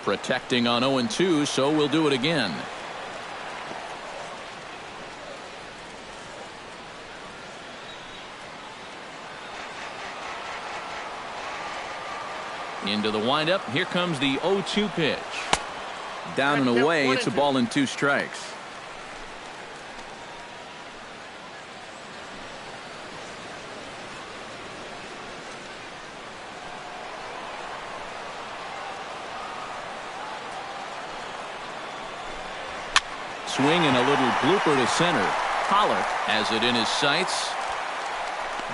Protecting on 0-2, so we'll do it again. Into the windup. Here comes the 0-2 pitch. Down and away. It's a ball and 2 strikes. Swing and a little blooper to center. Pollard has it in his sights.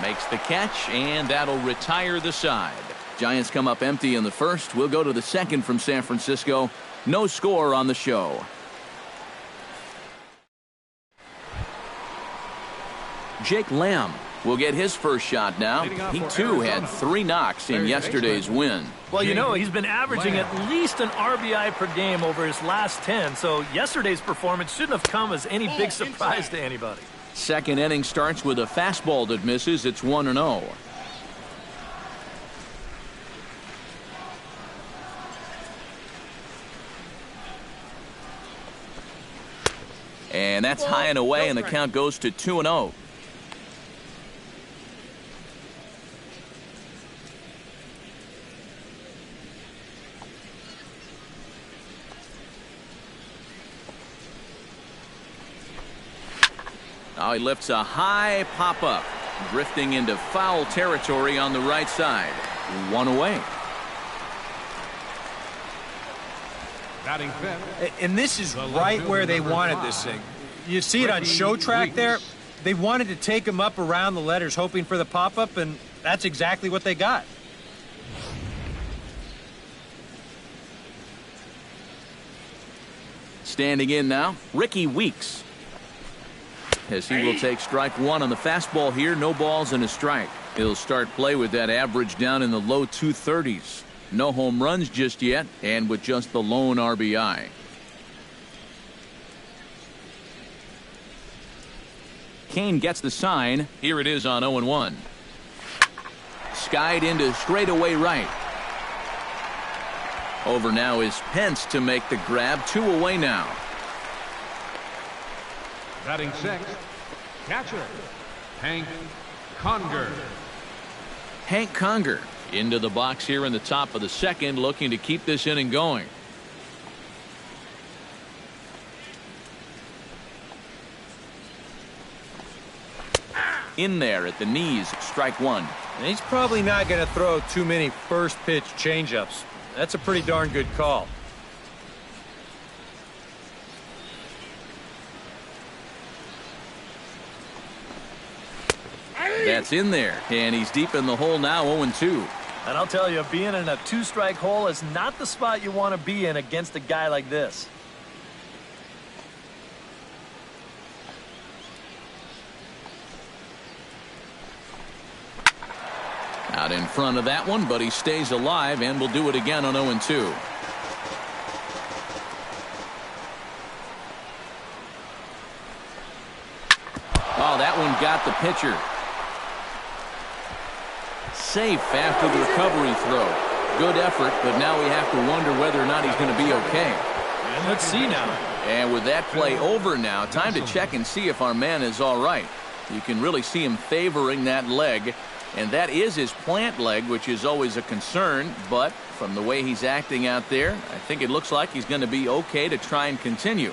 Makes the catch, and that'll retire the side. Giants come up empty in the first. We'll go to the second from San Francisco. No score on the show. Jake Lamb will get his first shot now. He too had 3 knocks in yesterday's win. Well, you know, he's been averaging at least an RBI per game over his last 10, so yesterday's performance shouldn't have come as any big surprise to anybody. Second inning starts with a fastball that misses. It's 1-0. And that's high and away, and the count goes to 2-0. Now he lifts a high pop-up, drifting into foul territory on the right side. 1 away. And this is right where they wanted this thing. You see it on show track there. They wanted to take him up around the letters, hoping for the pop-up, and that's exactly what they got. Standing in now, Ricky Weeks. As he will take strike 1 on the fastball here. No balls and a strike. He'll start play with that average down in the low 230s. No home runs just yet, and with just the lone RBI. Kane gets the sign. Here it is on 0-1. Skied into straightaway right. Over now is Pence to make the grab. 2 away now. Batting sixth, catcher, Hank Conger. Hank Conger into the box here in the top of the second, looking to keep this inning going. In there at the knees, strike 1. And he's probably not going to throw too many first pitch changeups. That's a pretty darn good call. That's in there, and he's deep in the hole now. 0-2. And I'll tell you, being in a 2-strike hole is not the spot you want to be in against a guy like this. Out in front of that one, but he stays alive, and will do it again on 0-2. Oh, that one got the pitcher. Safe after the recovery throw. Good effort, but now we have to wonder whether or not he's going to be okay. And let's see now. And with that play over now, time to check and see if our man is all right. You can really see him favoring that leg, and that is his plant leg, which is always a concern, but from the way he's acting out there, I think it looks like he's going to be okay to try and continue.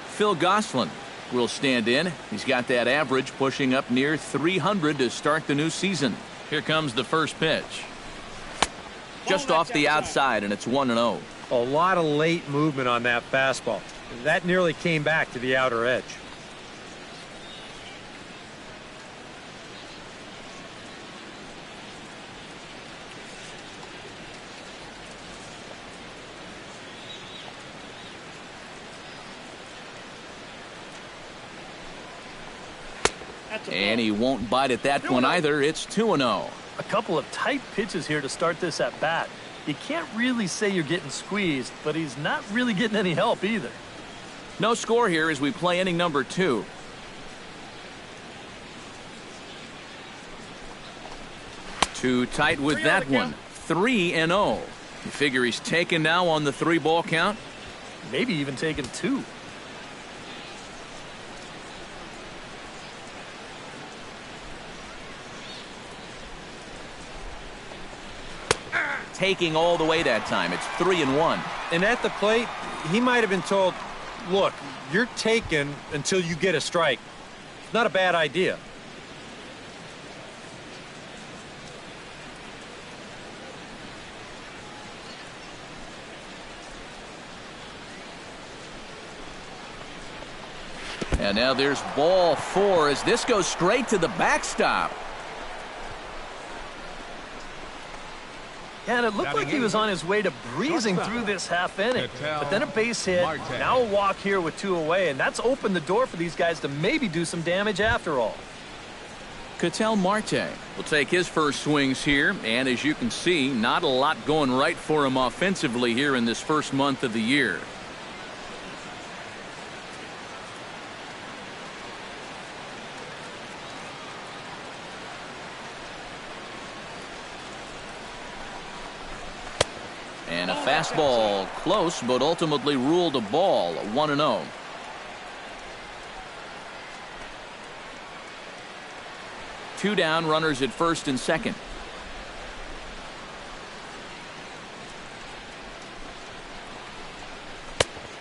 Phil Gosselin will stand in. He's got that average pushing up near 300 to start the new season. Here comes the first pitch. Just off the outside, and it's 1-0. A lot of late movement on that fastball. That nearly came back to the outer edge. And he won't bite at that one either. It's 2-0. A couple of tight pitches here to start this at bat. You can't really say you're getting squeezed, but he's not really getting any help either. No score here as we play inning number 2. Too tight with that one. 3-0. You figure he's taken now on the 3-ball count? Maybe even taking 2. Taking all the way that time. It's 3-1. And at the plate, he might have been told, look, you're taken until you get a strike. It's not a bad idea. And now there's ball 4 as this goes straight to the backstop. Yeah, and it looked like he was on his way to breezing through this half inning. But then a base hit, now a walk here with 2 away, and that's opened the door for these guys to maybe do some damage after all. Ketel Marte will take his first swings here, and as you can see, not a lot going right for him offensively here in this first month of the year. And a fastball close, but ultimately ruled a ball, 1-0. Two down, runners at first and second.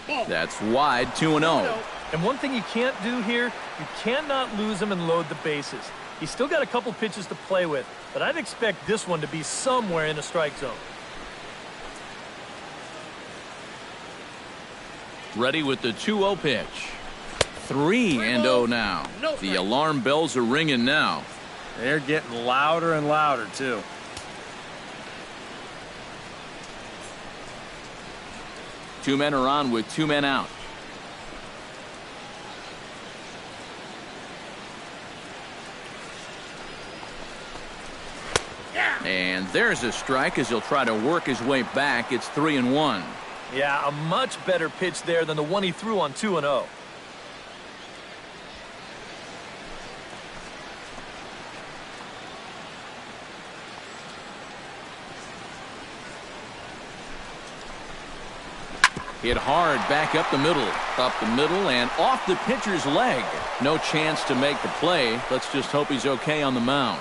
That's wide, 2-0. And one thing you can't do here, you cannot lose him and load the bases. He's still got a couple pitches to play with, but I'd expect this one to be somewhere in the strike zone. Ready with the 2-0 pitch. 3-0 now. The alarm bells are ringing now. They're getting louder and louder, too. Two men are on with 2 men out. And there's a strike as he'll try to work his way back. It's 3-1. Yeah, a much better pitch there than the one he threw on 2-0. Hit hard back up the middle and off the pitcher's leg. No chance to make the play. Let's just hope he's okay on the mound.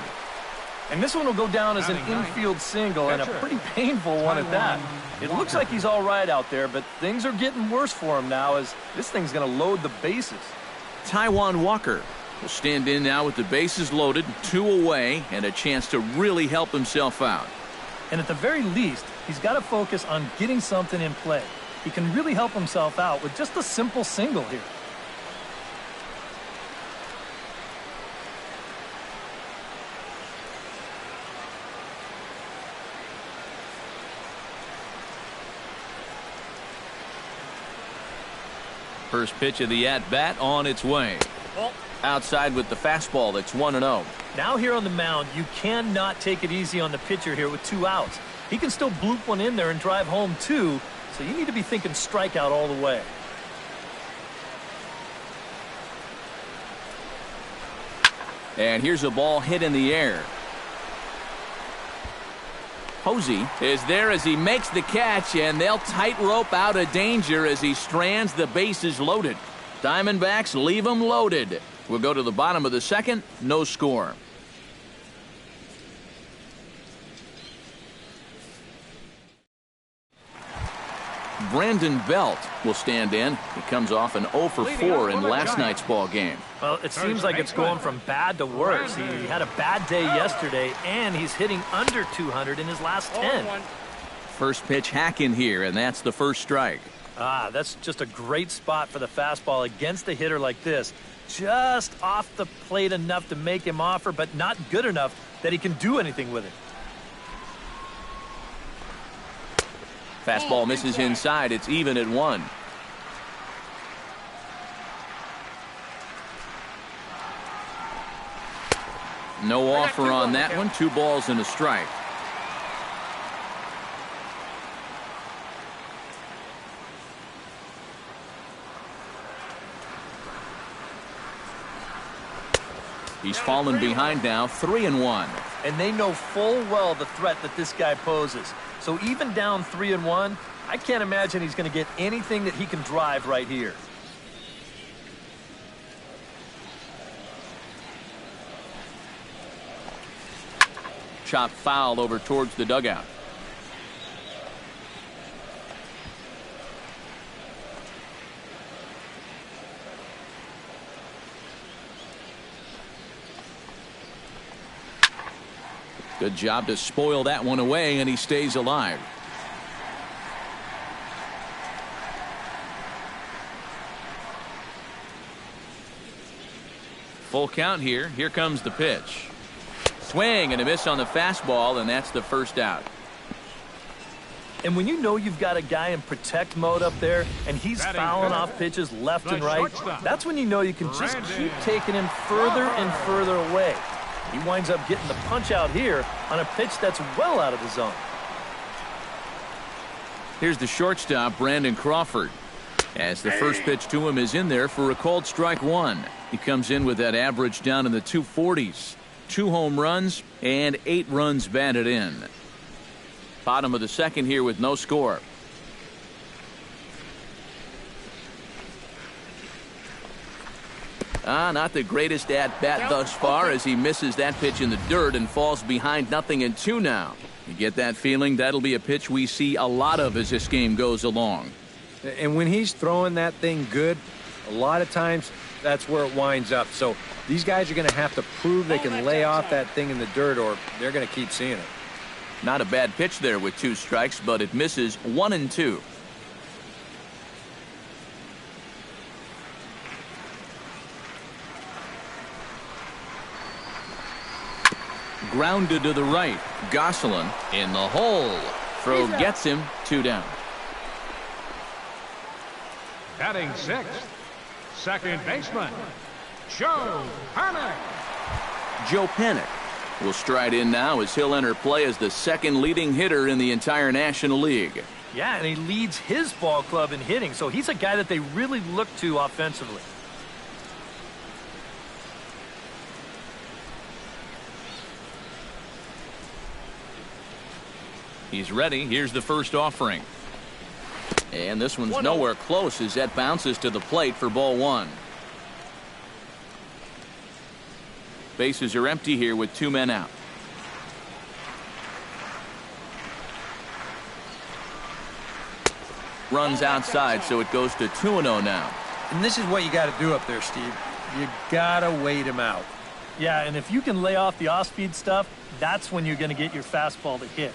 And this one will go down as an infield single, and a pretty painful one at that. It looks like he's all right out there, but things are getting worse for him now as this thing's going to load the bases. Taijuan Walker will stand in now with the bases loaded, 2 away, and a chance to really help himself out. And at the very least, he's got to focus on getting something in play. He can really help himself out with just a simple single here. First pitch of the at-bat on its way. Outside with the fastball. That's 1-0. Now here on the mound, you cannot take it easy on the pitcher here with 2 outs. He can still bloop one in there and drive home 2, so you need to be thinking strikeout all the way. And here's a ball hit in the air. Posey is there as he makes the catch, and they'll tightrope out of danger as he strands the bases loaded. Diamondbacks leave them loaded. We'll go to the bottom of the second. No score. Brandon Belt will stand in. He comes off an 0 for 4 in last night's ball game. Well, it seems like it's going from bad to worse. He had a bad day yesterday, and he's hitting under 200 in his last 10. First pitch hack in here, and that's the first strike. That's just a great spot for the fastball against a hitter like this. Just off the plate enough to make him offer, but not good enough that he can do anything with it. Fastball misses inside. It's even at 1. No offer on that one. 2 balls and a strike. He's fallen behind now, 3-1. And they know full well the threat that this guy poses. So even down 3-1, I can't imagine he's going to get anything that he can drive right here. Chop foul over towards the dugout. Good job to spoil that one away, and he stays alive. Full count here. Here comes the pitch. Swing and a miss on the fastball, and that's the first out. And when you know you've got a guy in protect mode up there and he's fouling off pitches left and right, that's when you know you can just keep taking him further and further away. He winds up getting the punch out here on a pitch that's well out of the zone. Here's the shortstop, Brandon Crawford. As the first pitch to him is in there for a called strike one. He comes in with that average down in the 240s. 2 home runs and 8 runs batted in. Bottom of the second here with no score. Not the greatest at bat thus far as he misses that pitch in the dirt and falls behind 0-2 now. You get that feeling that'll be a pitch we see a lot of as this game goes along. And when he's throwing that thing good, a lot of times that's where it winds up. So these guys are going to have to prove they can lay off that thing in the dirt or they're going to keep seeing it. Not a bad pitch there with 2 strikes, but it misses 1-2. Grounded to the right. Gosselin in the hole. Throw gets him 2 down. Batting sixth, second baseman, Joe Panik. Joe Panik will stride in now as he'll enter play as the second leading hitter in the entire National League. Yeah, and he leads his ball club in hitting, so he's a guy that they really look to offensively. He's ready. Here's the first offering. And this one's nowhere close as that bounces to the plate for ball 1. Bases are empty here with 2 men out. Runs outside, so it goes to 2-0 now. And this is what you got to do up there, Steve. You got to wait him out. Yeah, and if you can lay off the off-speed stuff, that's when you're going to get your fastball to hit.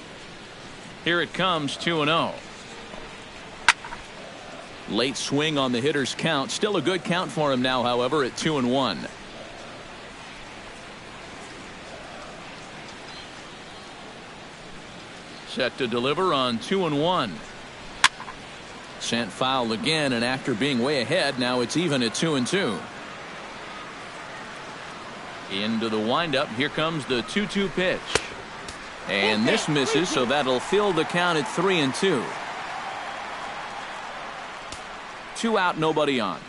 Here it comes, 2-0. Late swing on the hitter's count. Still a good count for him now, however, at 2-1. Set to deliver on 2-1. Sent foul again, and after being way ahead, now it's even at 2-2. Into the windup. Here comes the 2-2 pitch. And this misses, so that'll fill the count at 3-2. 2 out, nobody on.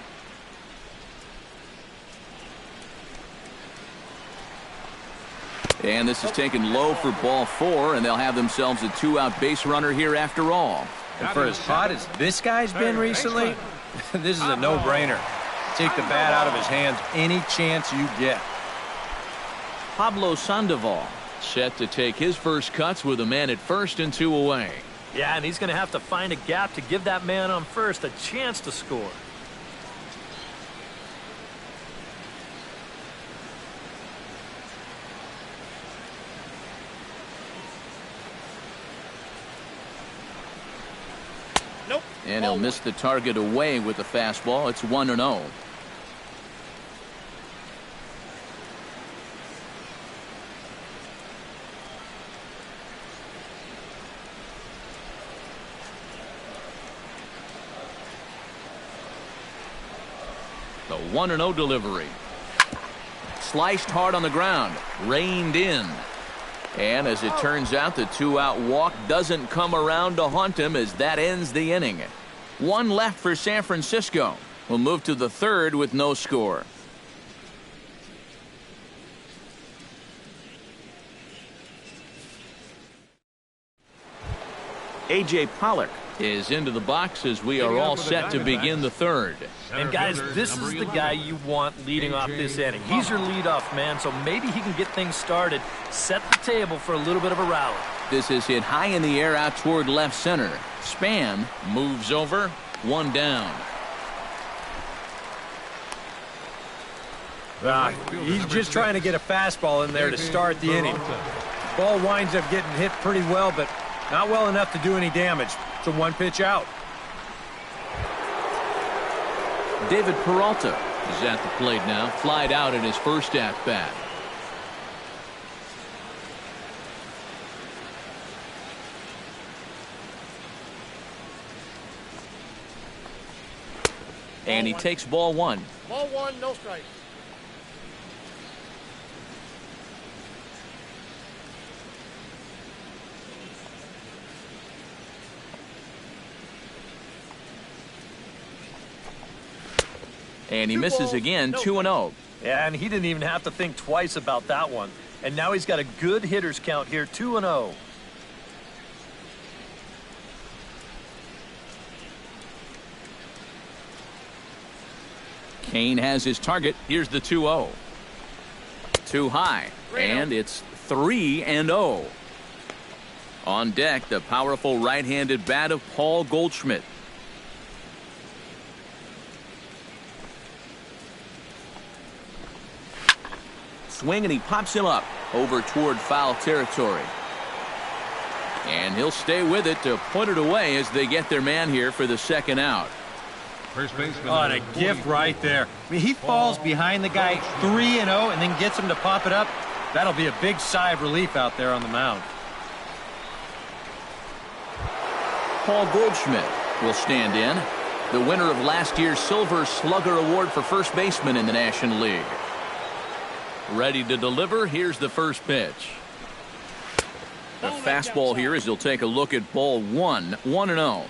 And this is taken low for ball 4, and they'll have themselves a 2-out base runner here after all. And for as hot as this guy's been recently, this is a no-brainer. Take the bat out of his hands any chance you get. Pablo Sandoval set to take his first cuts with a man at first and 2 away. Yeah, and he's going to have to find a gap to give that man on first a chance to score. Nope. And he'll miss the target away with the fastball. It's 1-0. The 1-0 delivery. Sliced hard on the ground. Reined in. And as it turns out, the 2-out walk doesn't come around to haunt him as that ends the inning. 1 left for San Francisco. We'll move to the 3rd with no score. A.J. Pollock is into the box as we are all set to begin the third. And guys, this is the guy you want leading off this inning. He's your leadoff man, so maybe he can get things started, set the table for a little bit of a rally. This is hit high in the air out toward left center. Span moves over, one down. He's just trying to get a fastball in there to start the inning. Ball winds up getting hit pretty well, but not well enough to do any damage. It's a one pitch out. David Peralta is at the plate now, flied out in his first at bat. And he takes ball one. Ball one, no strike. And he misses again, 2-0. Yeah, and he didn't even have to think twice about that one. And now he's got a good hitters count here, 2-0. Kane has his target. Here's the 2-0. Too high, and it's 3-0. On deck, the powerful right-handed bat of Paul Goldschmidt. Swing, and he pops him up over toward foul territory. And he'll stay with it to put it away as they get their man here for the second out. First baseman. Oh, and a gift right there. I mean, he falls behind the guy 3-0 and then gets him to pop it up. That'll be a big sigh of relief out there on the mound. Paul Goldschmidt will stand in, the winner of last year's Silver Slugger Award for first baseman in the National League. Ready to deliver. Here's the first pitch. A fastball here as he'll take a look at ball one, 1-0.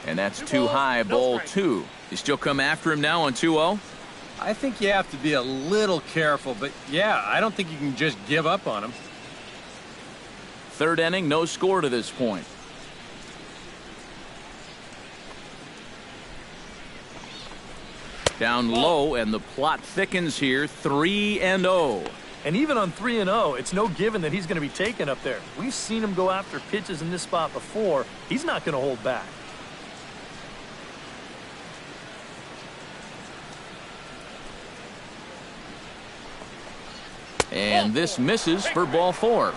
And that's too high, ball two. You still come after him now on 2-0? I think you have to be a little careful, but yeah, I don't think you can just give up on him. Third inning, no score to this point. Down low, and the plot thickens here, 3-0. And even on 3-0, it's no given that he's going to be taken up there. We've seen him go after pitches in this spot before. He's not going to hold back. And this misses for ball four.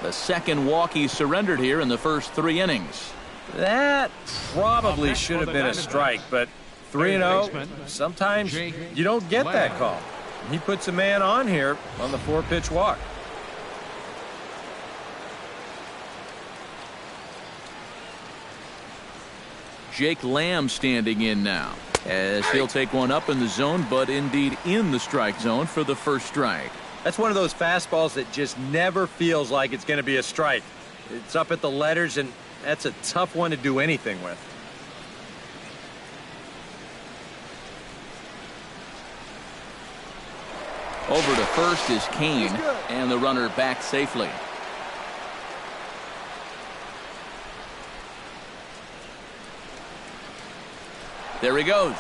The second walk he surrendered here in the first 3 innings. That probably should have been a strike, but 3-0, sometimes you don't get that call. He puts a man on here on the 4-pitch walk. Jake Lamb standing in now as he'll take one up in the zone, but indeed in the strike zone for the first strike. That's one of those fastballs that just never feels like it's going to be a strike. It's up at the letters, and that's a tough one to do anything with. Over to first is Kane, and the runner back safely. There he goes.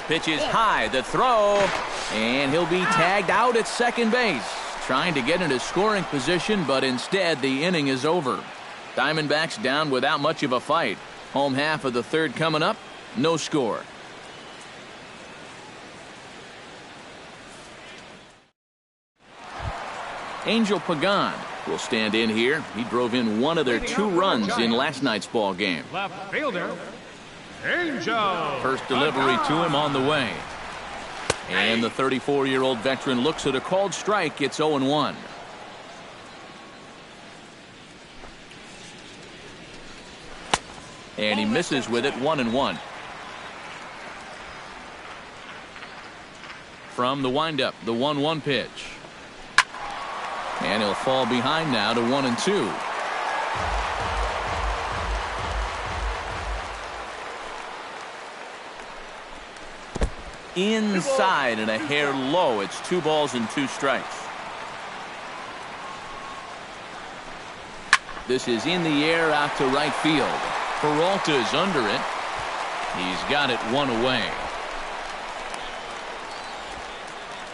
Pitch is high, the throw, and he'll be tagged out at second base. Trying to get into scoring position, but instead the inning is over. Diamondbacks down without much of a fight. Home half of the third coming up, no score. Angel Pagan will stand in here. He drove in one of their 2 runs in last night's ball game. Left fielder, Angel. First delivery to him on the way. And the 34-year-old veteran looks at a called strike. It's 0-1. And he misses with it, 1-1. From the windup, the 1-1 pitch. And he'll fall behind now to 1-2. inside and a hair low. It's 2 balls and 2 strikes. This is in the air out to right field. Peralta's under it. He's got it 1 away.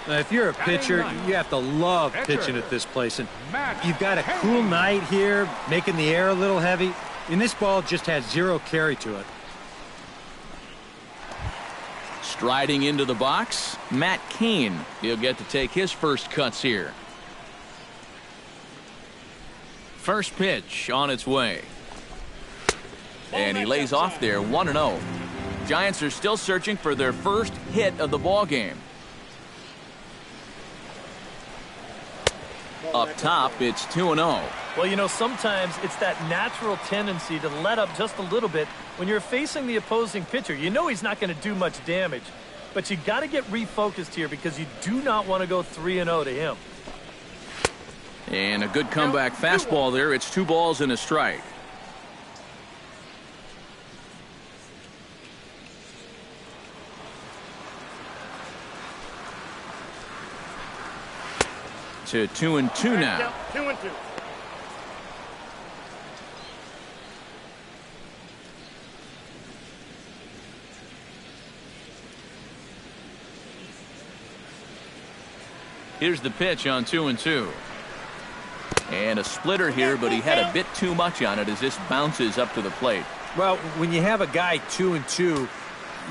Now, if you're a pitcher, you have to love pitching at this place. And you've got a cool night here, making the air a little heavy. And this ball just has 0 carry to it. Striding into the box, Matt Cain. He'll get to take his first cuts here. First pitch on its way. And he lays off there 1-0. Giants are still searching for their first hit of the ball game. Up top, it's 2-0. Well, you know, sometimes it's that natural tendency to let up just a little bit when you're facing the opposing pitcher. You know he's not going to do much damage, but you got to get refocused here because you do not want to go 3-0 to him. And a good comeback fastball there. It's 2 balls and a strike. To 2-2 now. 2-2. Here's the pitch on 2-2. And a splitter here, but he had a bit too much on it as this bounces up to the plate. Well, when you have a guy 2-2,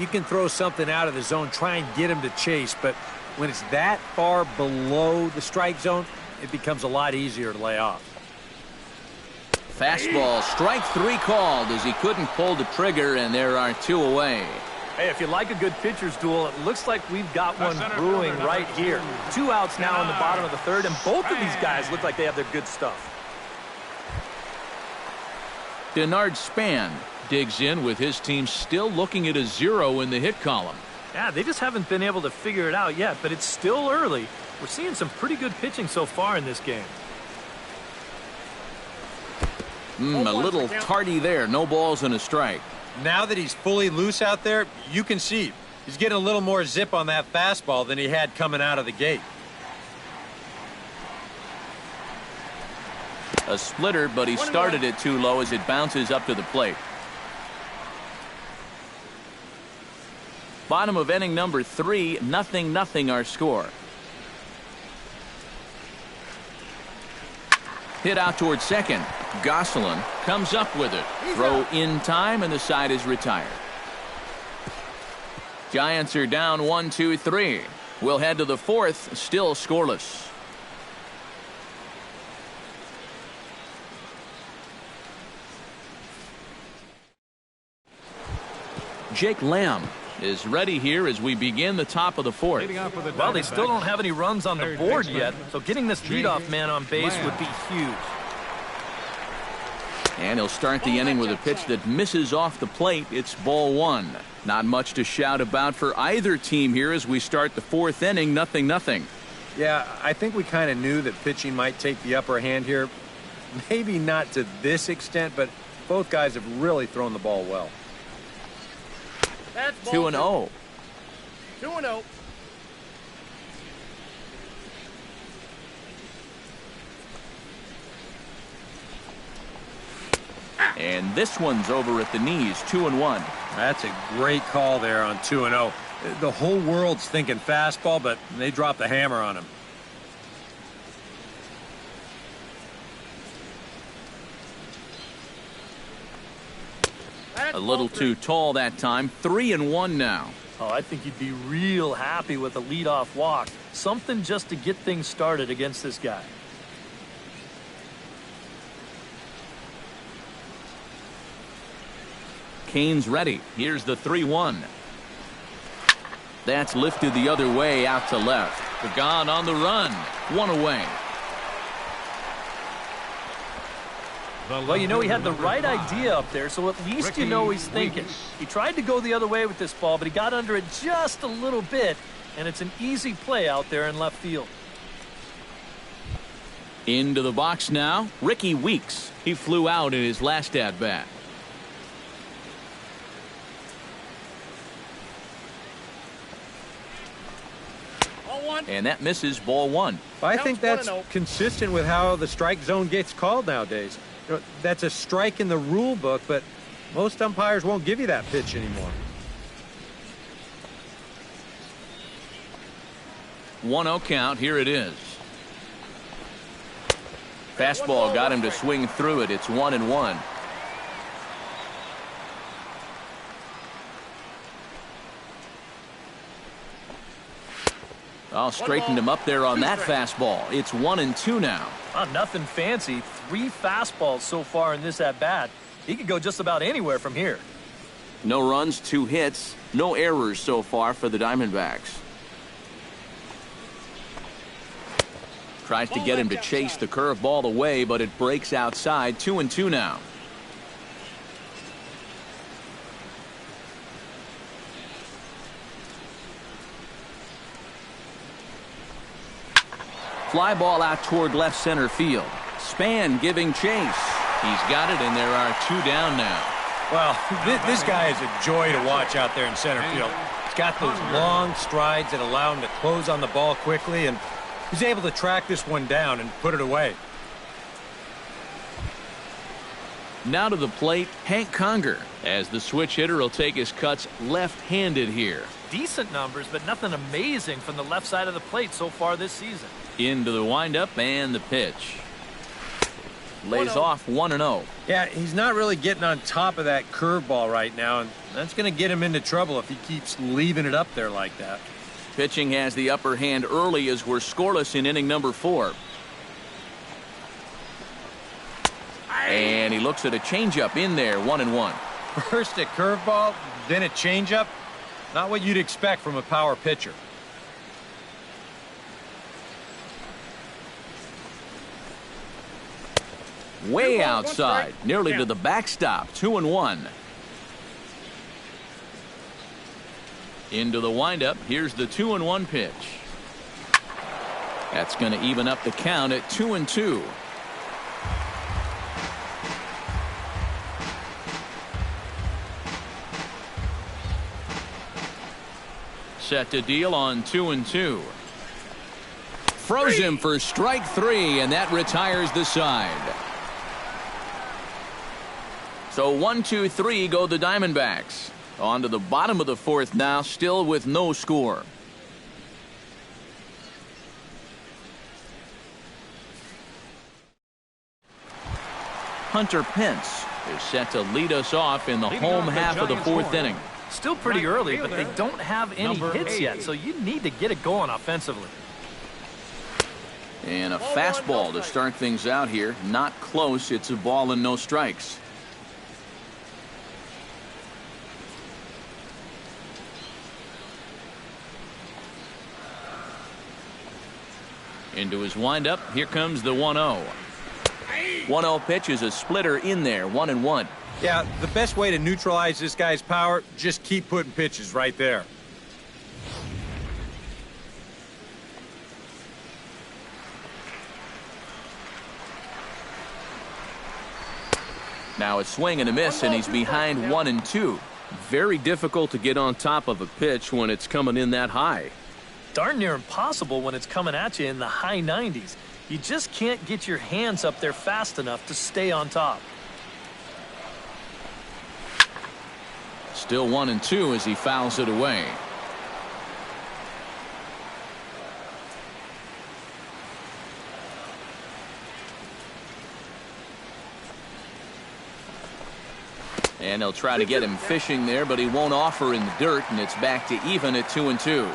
you can throw something out of the zone, try and get him to chase, but when it's that far below the strike zone, it becomes a lot easier to lay off. Fastball, strike 3 called as he couldn't pull the trigger, and there are 2 away. Hey, if you like a good pitcher's duel, it looks like we've got one brewing right here. 2 outs now in the bottom of the 3rd, and both of these guys look like they have their good stuff. Denard Span digs in with his team still looking at a 0 in the hit column. Yeah, they just haven't been able to figure it out yet, but it's still early. We're seeing some pretty good pitching so far in this game. A little tardy there. No balls and a strike. Now that he's fully loose out there, you can see he's getting a little more zip on that fastball than he had coming out of the gate. A splitter, but he started it too low as it bounces up to the plate. Bottom of inning number 3, 0-0 our score. Hit out towards second. Gosselin comes up with it. Throw in time, and the side is retired. Giants are down 1-2-3. We'll head to the 4th, still scoreless. Jake Lamb is ready here as we begin the top of the 4th. Well, they still don't have any runs on the board yet, so getting this leadoff man on base would be huge. And he'll start the inning with a pitch that misses off the plate. It's ball 1. Not much to shout about for either team here as we start the 4th inning, 0-0. Yeah, I think we kind of knew that pitching might take the upper hand here. Maybe not to this extent, but both guys have really thrown the ball well. 2-0. 2-0. And this one's over at the knees, 2-1. That's a great call there on 2-0. The whole world's thinking fastball, but they dropped the hammer on him. A little too tall that time. 3-1 now. Oh, I think you'd be real happy with a leadoff walk. Something just to get things started against this guy. Cain's ready. Here's the 3-1. That's lifted the other way out to left. Gone on the run. 1 away. Well, you know, he had the right idea up there, so at least you know he's thinking. He tried to go the other way with this ball, but he got under it just a little bit, and it's an easy play out there in left field. Into the box now, Ricky Weeks. He flew out in his last at-bat. And that misses ball one. I think that's 1-0. consistent with how the strike zone gets called nowadays. You know, that's a strike in the rule book, but most umpires won't give you that pitch anymore. 1-0 count. Here it is. Fastball got him to swing through it. It's 1-1. Oh, straightened him up there on that fastball. It's 1-2 now. Nothing fancy. 3 fastballs so far in this at-bat. He could go just about anywhere from here. No runs, 2 hits, no errors so far for the Diamondbacks. Tries to get him to chase the curveball away, but it breaks outside. 2-2 now. Fly ball out toward left center field. Span giving chase. He's got it, and there are 2 down now. Well, this guy is a joy to watch out there in center field. He's got those long strides that allow him to close on the ball quickly, and he's able to track this one down and put it away. Now to the plate, Hank Conger, as the switch hitter will take his cuts left-handed here. Decent numbers, but nothing amazing from the left side of the plate so far this season. Into the windup and the pitch. Lays off 1-0. Yeah, he's not really getting on top of that curveball right now, and that's going to get him into trouble if he keeps leaving it up there like that. Pitching has the upper hand early as we're scoreless in inning number 4. And he looks at a changeup in there, 1-1. First a curveball, then a changeup. Not what you'd expect from a power pitcher. Way outside, nearly to the backstop, 2-1. Into the windup, here's the 2-1 pitch. That's going to even up the count at 2-2. Set to deal on 2-2. Froze him for strike 3, and that retires the side. So 1-2-3 go the Diamondbacks. On to the bottom of the 4th now, still with no score. Hunter Pence is set to lead us off in the home half of the 4th inning. Still pretty early, but they don't have any hits yet, so you need to get it going offensively. And a fastball to start things out here. Not close. It's a ball and no strikes. Into his windup. Here comes the 1-0. 1-0 pitch is a splitter in there, 1-1. Yeah, the best way to neutralize this guy's power, just keep putting pitches right there. Now a swing and a miss, and he's behind 1-2. Very difficult to get on top of a pitch when it's coming in that high. Darn near impossible when it's coming at you in the high 90s. You just can't get your hands up there fast enough to stay on top. Still 1-2 as he fouls it away. And they'll try to get him fishing there, but he won't offer in the dirt, and it's back to even at 2-2.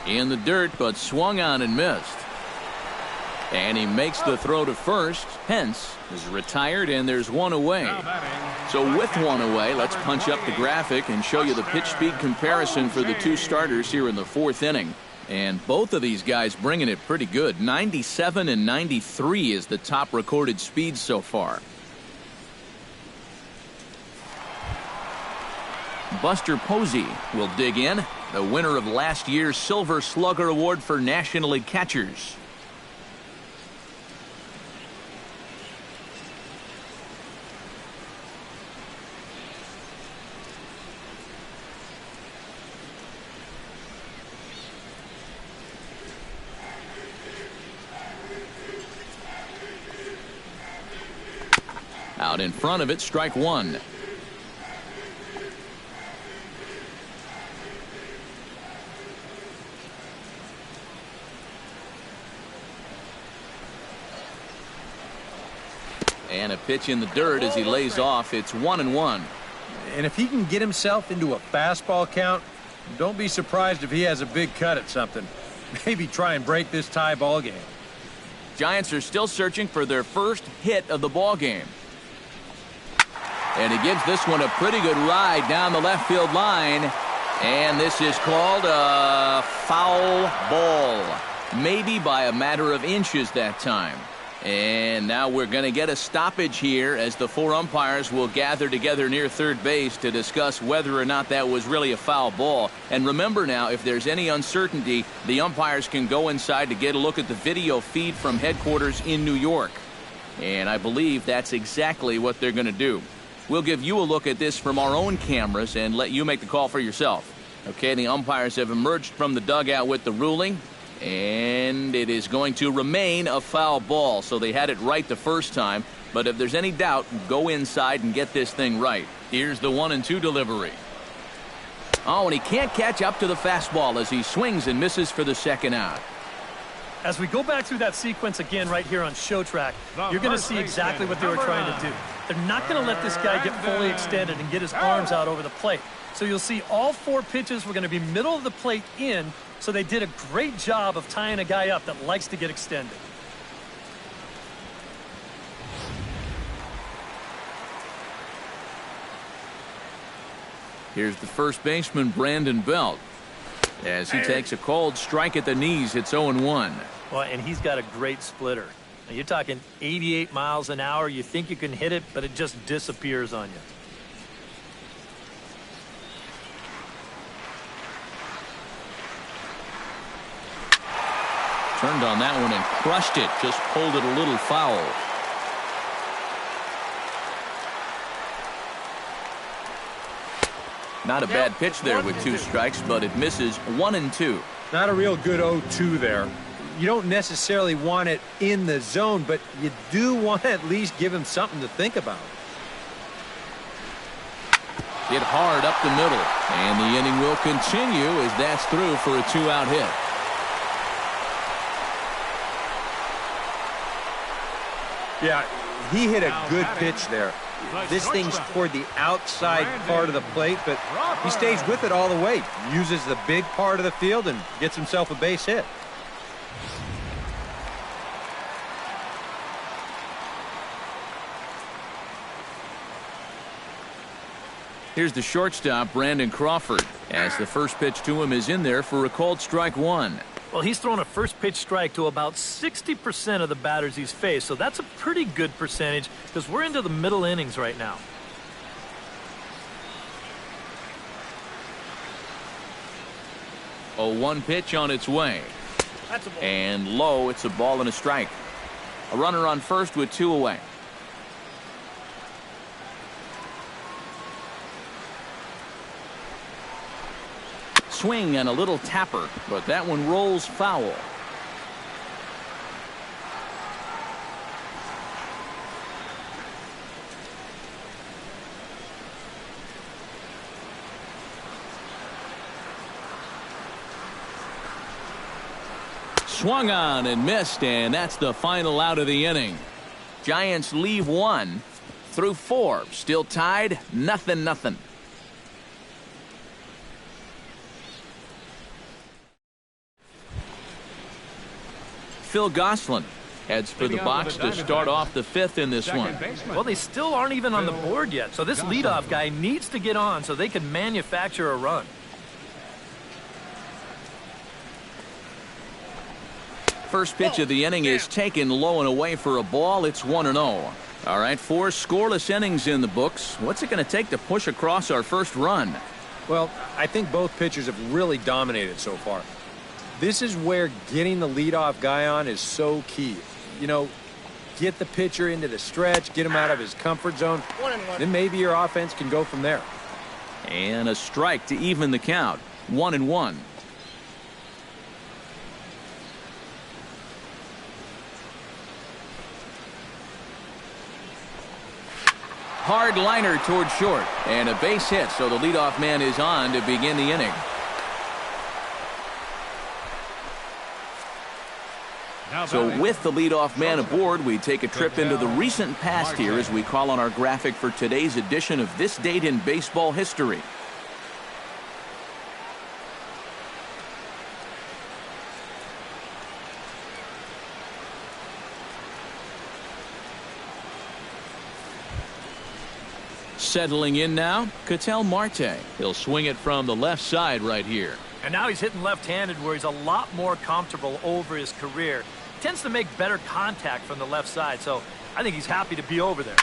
In the dirt, but swung on and missed. And he makes the throw to first. Pence is retired, and there's one away. So with one away, let's punch up the graphic and show you the pitch speed comparison for the 2 starters here in the 4th inning. And both of these guys bringing it pretty good. 97 and 93 is the top recorded speed so far. Buster Posey will dig in, the winner of last year's Silver Slugger Award for National League catchers. Out in front of it, strike one. And a pitch in the dirt as he lays off. It's 1-1. And if he can get himself into a fastball count, don't be surprised if he has a big cut at something. Maybe try and break this tie ball game. Giants are still searching for their first hit of the ball game. And he gives this one a pretty good ride down the left field line. And this is called a foul ball. Maybe by a matter of inches that time. And now we're going to get a stoppage here as the four umpires will gather together near third base to discuss whether or not that was really a foul ball. And remember now, if there's any uncertainty, the umpires can go inside to get a look at the video feed from headquarters in New York. And I believe that's exactly what they're going to do. We'll give you a look at this from our own cameras and let you make the call for yourself. Okay, the umpires have emerged from the dugout with the ruling. And it is going to remain a foul ball. So they had it right the first time. But if there's any doubt, go inside and get this thing right. Here's the 1-2 delivery. Oh, and he can't catch up to the fastball as he swings and misses for the second out. As we go back through that sequence again right here on Show Track, you're going to see exactly what they were trying to do. They're not going to let this guy get fully extended and get his arms out over the plate. So you'll see all four pitches were going to be middle of the plate in. So they did a great job of tying a guy up that likes to get extended. Here's the first baseman, Brandon Belt. As he takes a cold strike at the knees, it's 0-1. Well, and he's got a great splitter. Now, you're talking 88 miles an hour. You think you can hit it, but it just disappears on you. Turned on that one and crushed it. Just pulled it a little foul. Not a bad pitch there with two strikes, but it misses 1-2. Not a real good 0-2 there. You don't necessarily want it in the zone, but you do want to at least give him something to think about. Hit hard up the middle. And the inning will continue as that's through for a two-out hit. Yeah, he hit a good pitch there. This thing's toward the outside part of the plate, but he stays with it all the way. Uses the big part of the field and gets himself a base hit. Here's the shortstop, Brandon Crawford, as the first pitch to him is in there for a called strike one. Well, he's thrown a first pitch strike to about 60% of the batters he's faced, so that's a pretty good percentage because we're into the middle innings right now. A 1 pitch on its way. That's a ball. And low, it's a ball and a strike. A runner on first with 2 away. Swing and a little tapper, but that one rolls foul. Swung on and missed, and that's the final out of the inning. Giants leave 1 through 4. Still tied, 0-0. Phil Gosselin heads for the box to start off the 5th in this one. Well, they still aren't even on the board yet, so this leadoff guy needs to get on so they can manufacture a run. First pitch of the inning is taken low and away for a ball. It's 1-0. All right, 4 scoreless innings in the books. What's it going to take to push across our first run? Well, I think both pitchers have really dominated so far. This is where getting the leadoff guy on is so key. You know, get the pitcher into the stretch, get him out of his comfort zone. 1-1. Then maybe your offense can go from there. And a strike to even the count. 1-1. hard liner toward short. And a base hit, so the leadoff man is on to begin the inning. So with the leadoff man aboard, we take a trip into the recent past here as we call on our graphic for today's edition of This Date in Baseball History. Settling in now, Ketel Marte. He'll swing it from the left side right here. And now he's hitting left-handed where he's a lot more comfortable over his career. Tends to make better contact from the left side, so I think he's happy to be over there.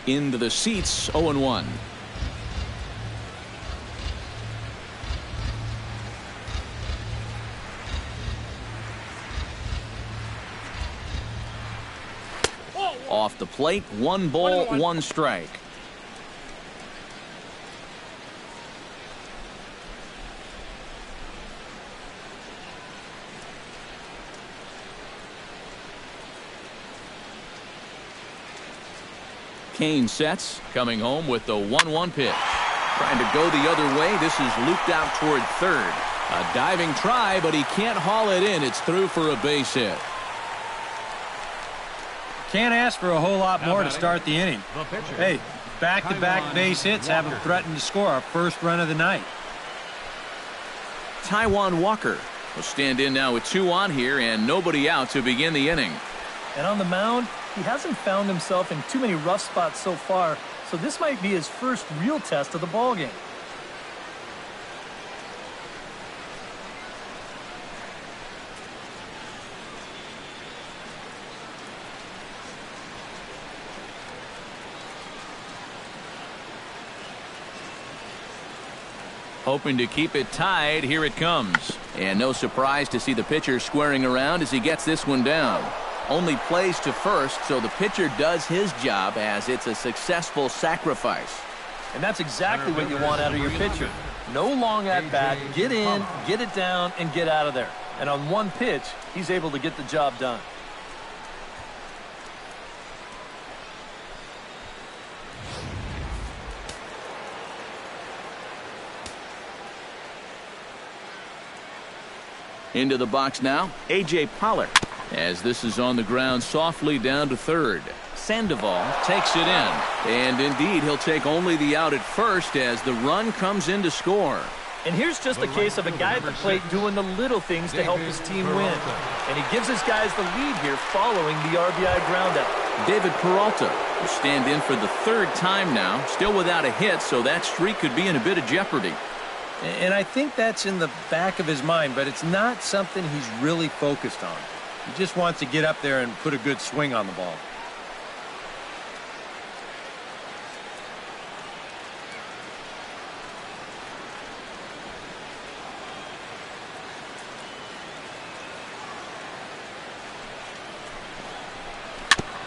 Into the seats, 0-1. Off the plate, 1 ball, 1 strike. Kane sets, coming home with the 1-1 pitch. Trying to go the other way. This is looped out toward third. A diving try, but he can't haul it in. It's through for a base hit. Can't ask for a whole lot more to start the inning. Hey, back-to-back base hits haven't threatened to score our first run of the night. Taijuan Walker will stand in now with 2 on here and nobody out to begin the inning. And on the mound, he hasn't found himself in too many rough spots so far, so this might be his first real test of the ballgame. Hoping to keep it tied, here it comes. And no surprise to see the pitcher squaring around as he gets this one down. Only plays to first, so the pitcher does his job as it's a successful sacrifice. And that's exactly what you want out of your pitcher. No long at bat, get in, get it down, and get out of there. And on one pitch, he's able to get the job done. Into the box now, A.J. Pollock. As this is on the ground softly down to third. Sandoval takes it in. And indeed, he'll take only the out at first as the run comes in to score. And here's just a case of a guy at the plate doing the little things to help his team win. And he gives his guys the lead here following the RBI groundout. David Peralta will stand in for the 3rd time now. Still without a hit, so that streak could be in a bit of jeopardy. And I think that's in the back of his mind, but it's not something he's really focused on. He just wants to get up there and put a good swing on the ball.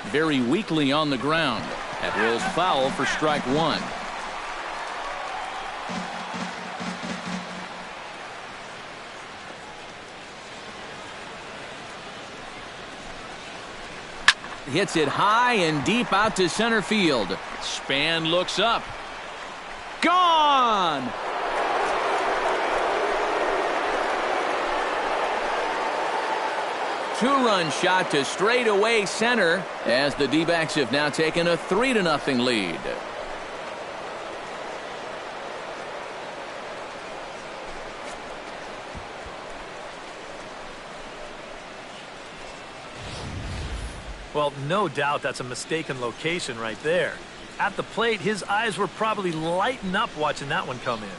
Very weakly on the ground. That rolls foul for strike 1. Hits it high and deep out to center field. Span looks up. Gone! Two-run shot to straightaway center as the D-backs have now taken a 3-0 lead. Well, no doubt that's a mistaken location right there. At the plate, his eyes were probably lighting up watching that one come in.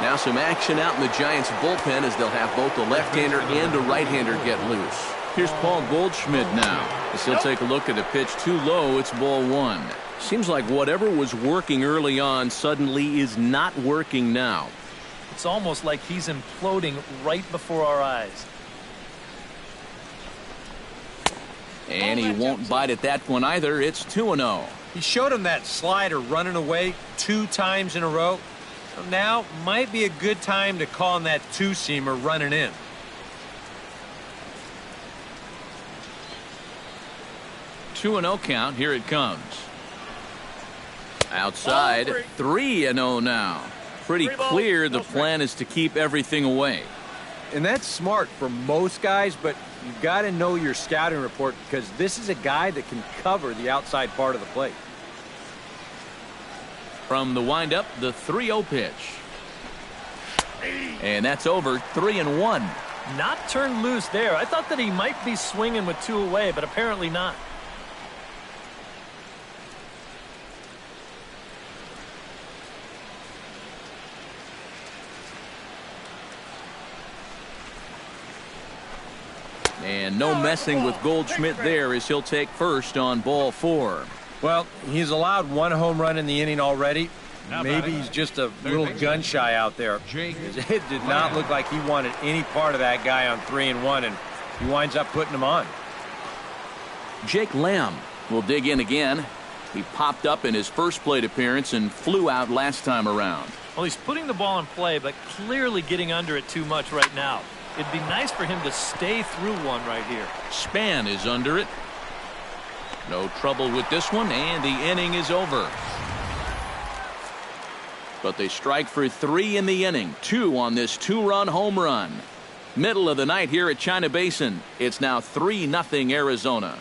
Now some action out in the Giants bullpen as they'll have both the left-hander and a right-hander get loose. Here's Paul Goldschmidt now as he'll take a look at a pitch too low. It's ball 1. Seems like whatever was working early on suddenly is not working now. It's almost like he's imploding right before our eyes. And he won't bite at that one either. It's 2-0. He showed him that slider running away 2 times in a row. So now might be a good time to call on that two-seamer running in. Two and 0 count. Here it comes. Outside, 3-0 now. Pretty clear the plan is to keep everything away. And that's smart for most guys, but you've got to know your scouting report because this is a guy that can cover the outside part of the plate. From the windup, the 3-0 pitch. And that's over. 3-1. Not turned loose there. I thought that he might be swinging with two away, but apparently not. And no messing with Goldschmidt there as he'll take first on ball 4. Well, he's allowed one home run in the inning already. Maybe he's just a little gun shy out there. It did not look like he wanted any part of that guy on 3-1, and he winds up putting him on. Jake Lamb will dig in again. He popped up in his first plate appearance and flew out last time around. Well, he's putting the ball in play, but clearly getting under it too much right now. It'd be nice for him to stay through one right here. Span is under it. No trouble with this one, and the inning is over. But they strike for 3 in the inning. 2 on this 2-run home run. Middle of the night here at China Basin. It's now 3-0 Arizona.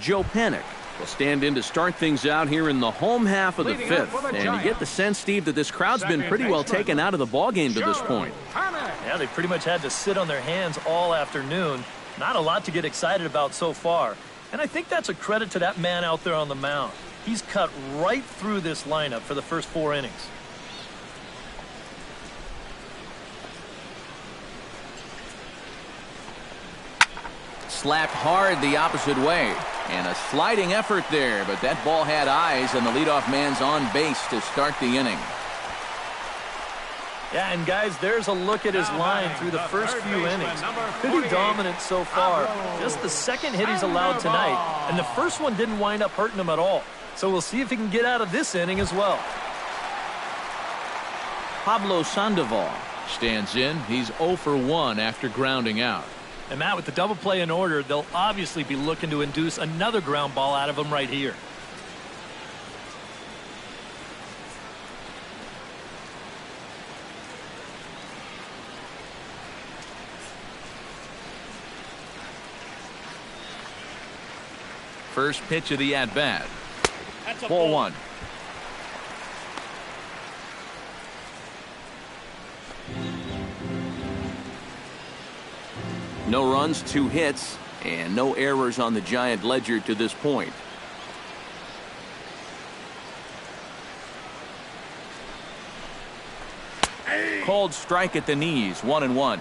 Joe Panik will stand in to start things out here in the home half of the 5th. And you get the sense, Steve, that this crowd's been pretty well taken out of the ballgame to this point. Yeah, they pretty much had to sit on their hands all afternoon. Not a lot to get excited about so far. And I think that's a credit to that man out there on the mound. He's cut right through this lineup for the first 4 innings. Slapped hard the opposite way. And a sliding effort there, but that ball had eyes, and the leadoff man's on base to start the inning. Yeah, and guys, there's a look at his line through the first few innings. Pretty dominant so far. Just the second hit he's allowed tonight, and the first one didn't wind up hurting him at all. So we'll see if he can get out of this inning as well. Pablo Sandoval stands in. He's 0 for 1 after grounding out. And Matt, with the double play in order, they'll obviously be looking to induce another ground ball out of him right here. First pitch of the at-bat. Ball 1. No runs, 2 hits, and no errors on the Giant ledger to this point. Called strike at the knees, 1-1.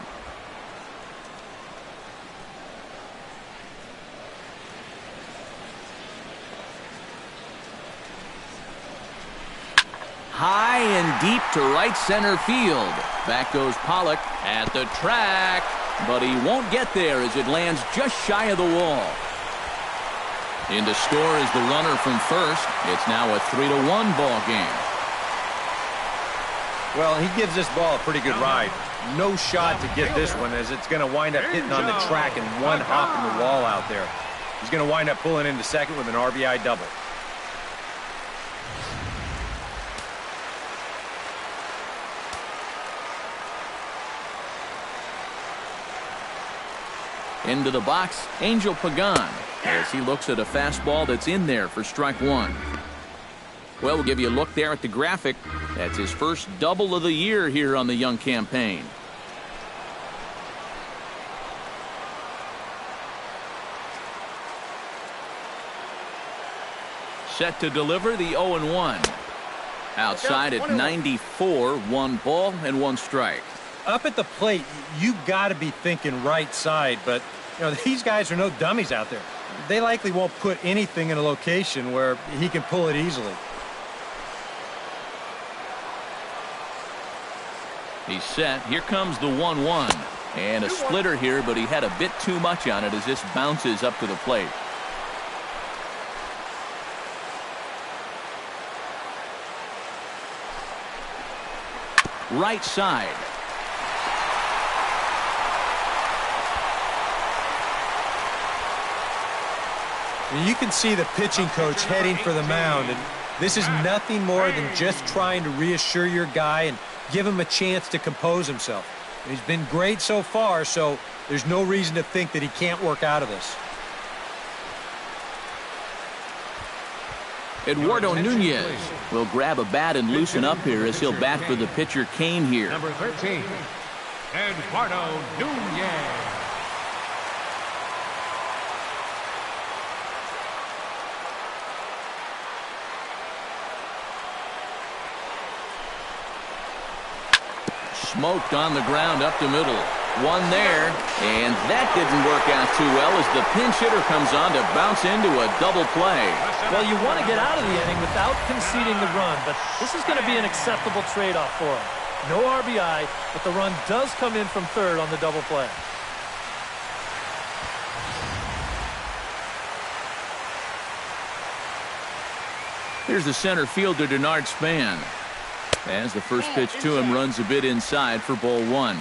High and deep to right center field. Back goes Pollock at the track. But he won't get there as it lands just shy of the wall. In to score is the runner from first. It's now a 3-1 ball game. Well, he gives this ball a pretty good ride. No shot to get this one as it's going to wind up hitting on the track and one hop in the wall out there. He's going to wind up pulling into second with an RBI double. Into the box, Angel Pagan, as he looks at a fastball that's in there for strike 1. Well, we'll give you a look there at the graphic. That's his first double of the year here on the young campaign. Set to deliver the 0-1. Outside at 94, 1 ball and 1 strike. Up at the plate, you got to be thinking right side, but you know these guys are no dummies out there. They likely won't put anything in a location where he can pull it easily. He's set. Here comes the 1-1. And a splitter here, but he had a bit too much on it as this bounces up to the plate. right side. And you can see the pitching coach heading for the mound, and this is nothing more than just trying to reassure your guy and give him a chance to compose himself. He's been great so far, so there's no reason to think that he can't work out of this. Eduardo Nunez will grab a bat and loosen up here as he'll bat for the pitcher Kane here. Number 13, Eduardo Nunez. Smoked on the ground up the middle. One there, and that didn't work out too well as the pinch hitter comes on to bounce into a double play. Well, you want to get out of the inning without conceding the run, but this is going to be an acceptable trade-off for him. No RBI, but the run does come in from third on the double play. Here's the center fielder, Denard Span. As the first pitch to him runs a bit inside for ball one.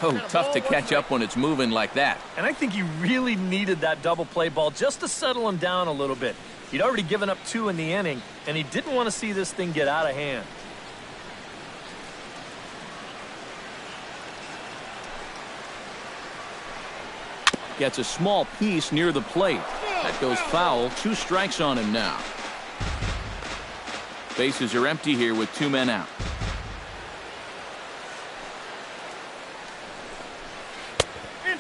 Oh, tough to catch up when it's moving like that. And I think he really needed that double play ball just to settle him down a little bit. He'd already given up 2 in the inning, and he didn't want to see this thing get out of hand. Gets a small piece near the plate. That goes foul. 2 strikes on him now. Bases are empty here with 2 men out.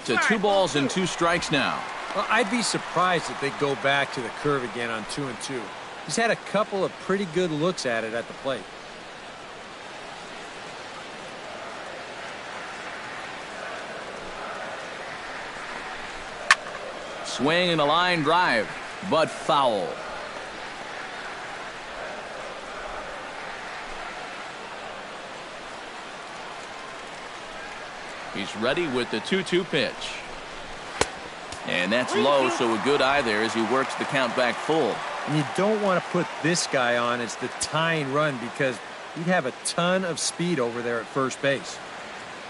To 2 balls and 2 strikes now. Well, I'd be surprised if they go back to the curve again on 2-2. He's had a couple of pretty good looks at it at the plate. Swing and a line drive, but foul. He's ready with the 2-2 pitch. And that's low, so a good eye there as he works the count back full. And you don't want to put this guy on as the tying run because he'd have a ton of speed over there at first base.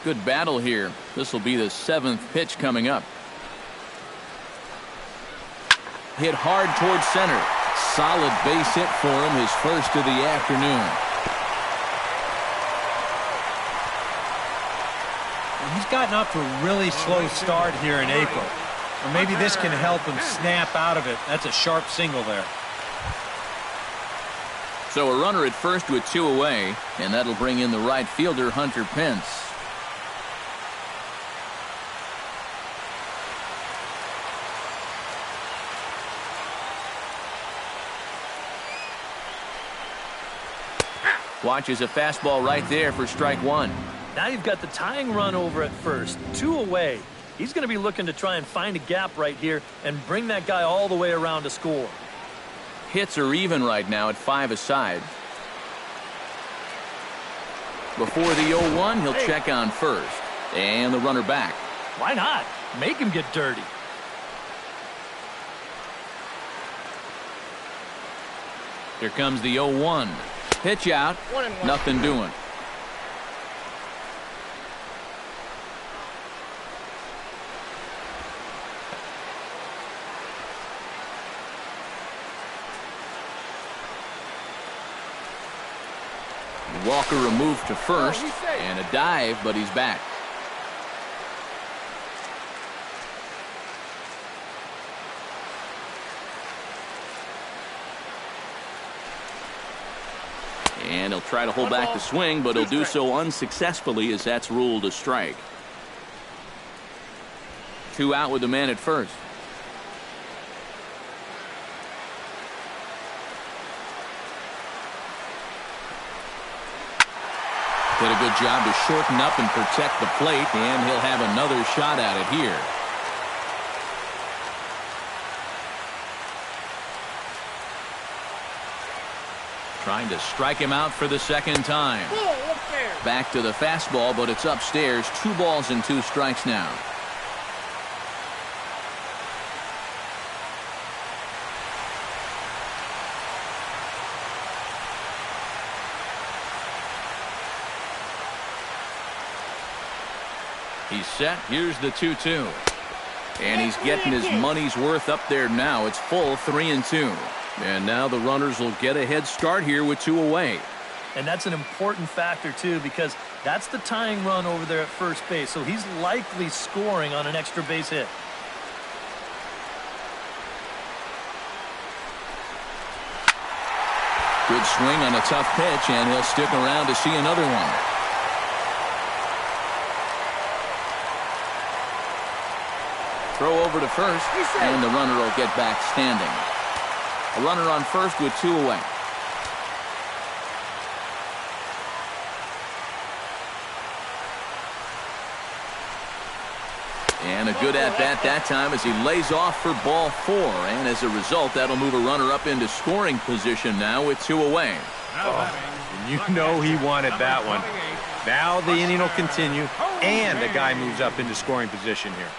Good battle here. This will be the 7th pitch coming up. Hit hard towards center. Solid base hit for him, his first of the afternoon. He's gotten off to a really slow start here in April. Or maybe this can help him snap out of it. That's a sharp single there. So a runner at first with 2 away, and that'll bring in the right fielder, Hunter Pence. Watches a fastball right there for strike 1. Now you've got the tying run over at first. 2 away. He's going to be looking to try and find a gap right here and bring that guy all the way around to score. Hits are even right now at 5 aside. Before the 0-1, he'll check on first. And the runner back. Why not? Make him get dirty. Here comes the 0-1. Pitch out. 1-1. Nothing doing. Walker removed to first, and a dive, but he's back. And he'll try to hold back the swing, but he'll do so unsuccessfully as that's ruled a strike. 2 out with the man at first. Did a good job to shorten up and protect the plate, and he'll have another shot at it here. Trying to strike him out for the second time. Whoa, up there. Back to the fastball, but it's upstairs. 2 balls and 2 strikes now. He's set. Here's the 2-2. And he's getting his money's worth up there now. It's full 3-2. And now the runners will get a head start here with 2 away. And that's an important factor, too, because that's the tying run over there at first base. So he's likely scoring on an extra base hit. Good swing on a tough pitch, and he'll stick around to see another one. Throw over to first, and the runner will get back standing. A runner on first with 2 away. And a good at-bat that time as he lays off for ball 4. And as a result, that'll move a runner up into scoring position now with 2 away. You know he wanted that one. Now the inning will continue, and the guy moves up into scoring position here.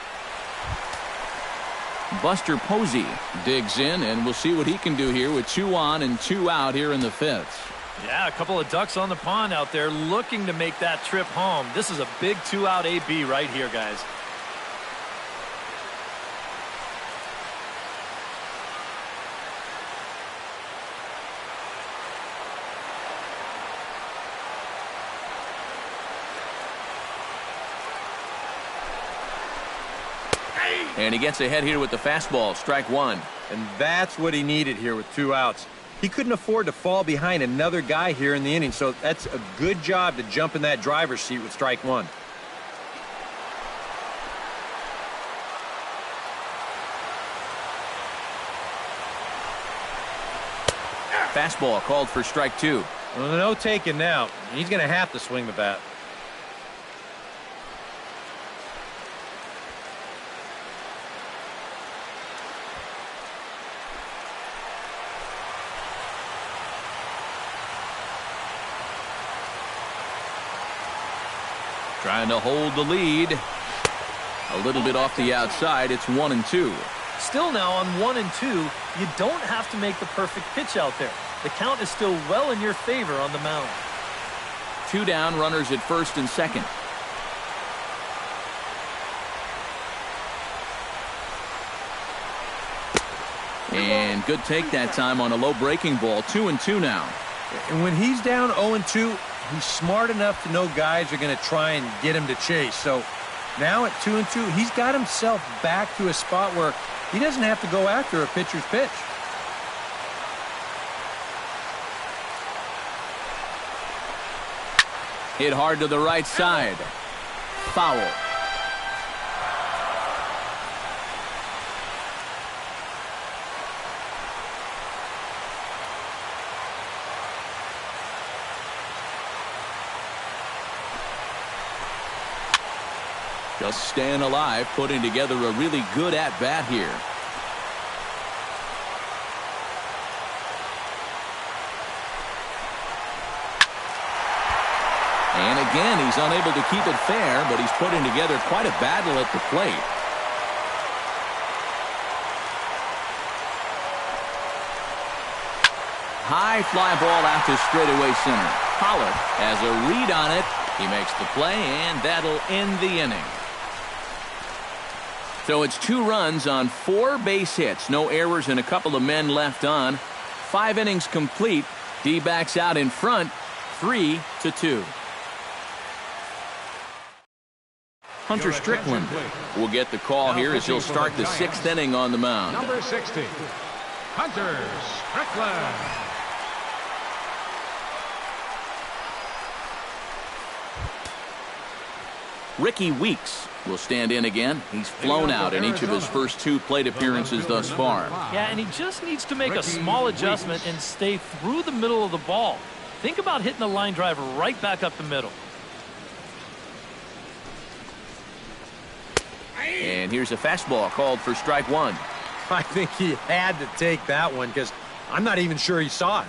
Buster Posey digs in, and we'll see what he can do here with 2 on and 2 out here in the 5th. Yeah, a couple of ducks on the pond out there looking to make that trip home. This is a big 2-out AB right here, guys. And he gets ahead here with the fastball, strike 1. And that's what he needed here with 2 outs. He couldn't afford to fall behind another guy here in the inning, so that's a good job to jump in that driver's seat with strike 1. Fastball called for strike 2. Well, no taking now. He's going to have to swing the bat. Trying to hold the lead. A little bit off the outside. It's 1-2. Still now on 1-2, you don't have to make the perfect pitch out there. The count is still well in your favor on the mound. 2 down, runners at first and second. And good take that time on a low breaking ball. 2-2 now. And when he's down 0-2, he's smart enough to know guys are going to try and get him to chase. So now at 2-2, he's got himself back to a spot where he doesn't have to go after a pitcher's pitch. Hit hard to the right side. Foul. Just staying alive, putting together a really good at-bat here. And again, he's unable to keep it fair, but he's putting together quite a battle at the plate. High fly ball out to straightaway center. Pollock has a read on it. He makes the play, and that'll end the inning. So it's 2 runs on 4 base hits. No errors and a couple of men left on. 5 innings complete. D-backs out in front, 3-2. Hunter Strickland will get the call here as he'll start the 6th inning on the mound. Number 60, Hunter Strickland. Ricky Weeks will stand in again. He's flown out in each of his first 2 plate appearances thus far. Yeah, and he just needs to make a small adjustment and stay through the middle of the ball. Think about hitting the line drive right back up the middle. And here's a fastball called for strike 1. I think he had to take that one because I'm not even sure he saw it.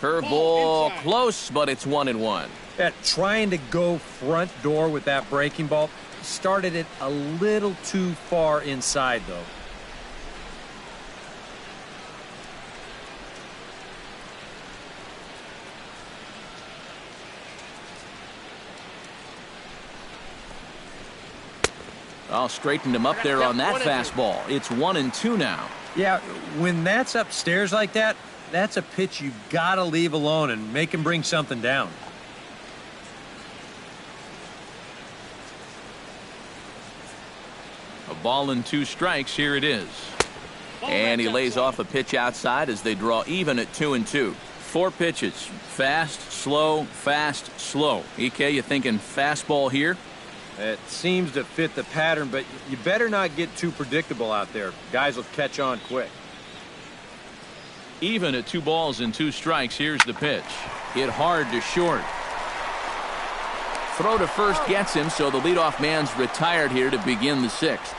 Curveball close, but it's 1-1. Yeah, trying to go front door with that breaking ball started it a little too far inside, though. I'll straighten him up there on that fastball. It's 1-2 now. Yeah, when that's upstairs like that, that's a pitch you've got to leave alone and make him bring something down. A ball and 2 strikes. Here it is. And he lays off a pitch outside as they draw even at 2-2. 4 pitches. Fast, slow, fast, slow. EK, you thinking fastball here? It seems to fit the pattern, but you better not get too predictable out there. Guys will catch on quick. Even at 2 balls and 2 strikes. Here's the pitch. Hit hard to short. Throw to first gets him, so the leadoff man's retired here to begin the 6th.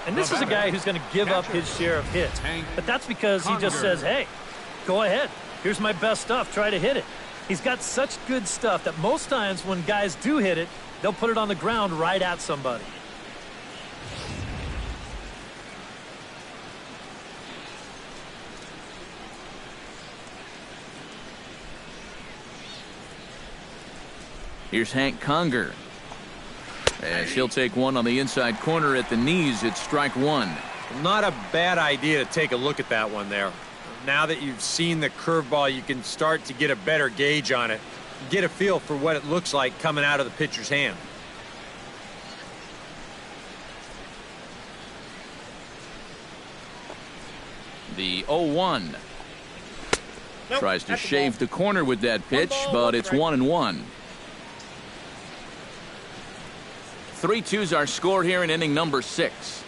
And this is a guy who's going to give up his share of hits. But that's because he just says, hey, go ahead. Here's my best stuff. Try to hit it. He's got such good stuff that most times when guys do hit it, they'll put it on the ground right at somebody. Here's Hank Conger. As he'll take one on the inside corner at the knees. It's strike 1. Not a bad idea to take a look at that one there. Now that you've seen the curveball, you can start to get a better gauge on it. Get a feel for what it looks like coming out of the pitcher's hand. The 0-1. Tries to shave the corner with that pitch, but it's 1-1. 3-2's our score here in inning number 6.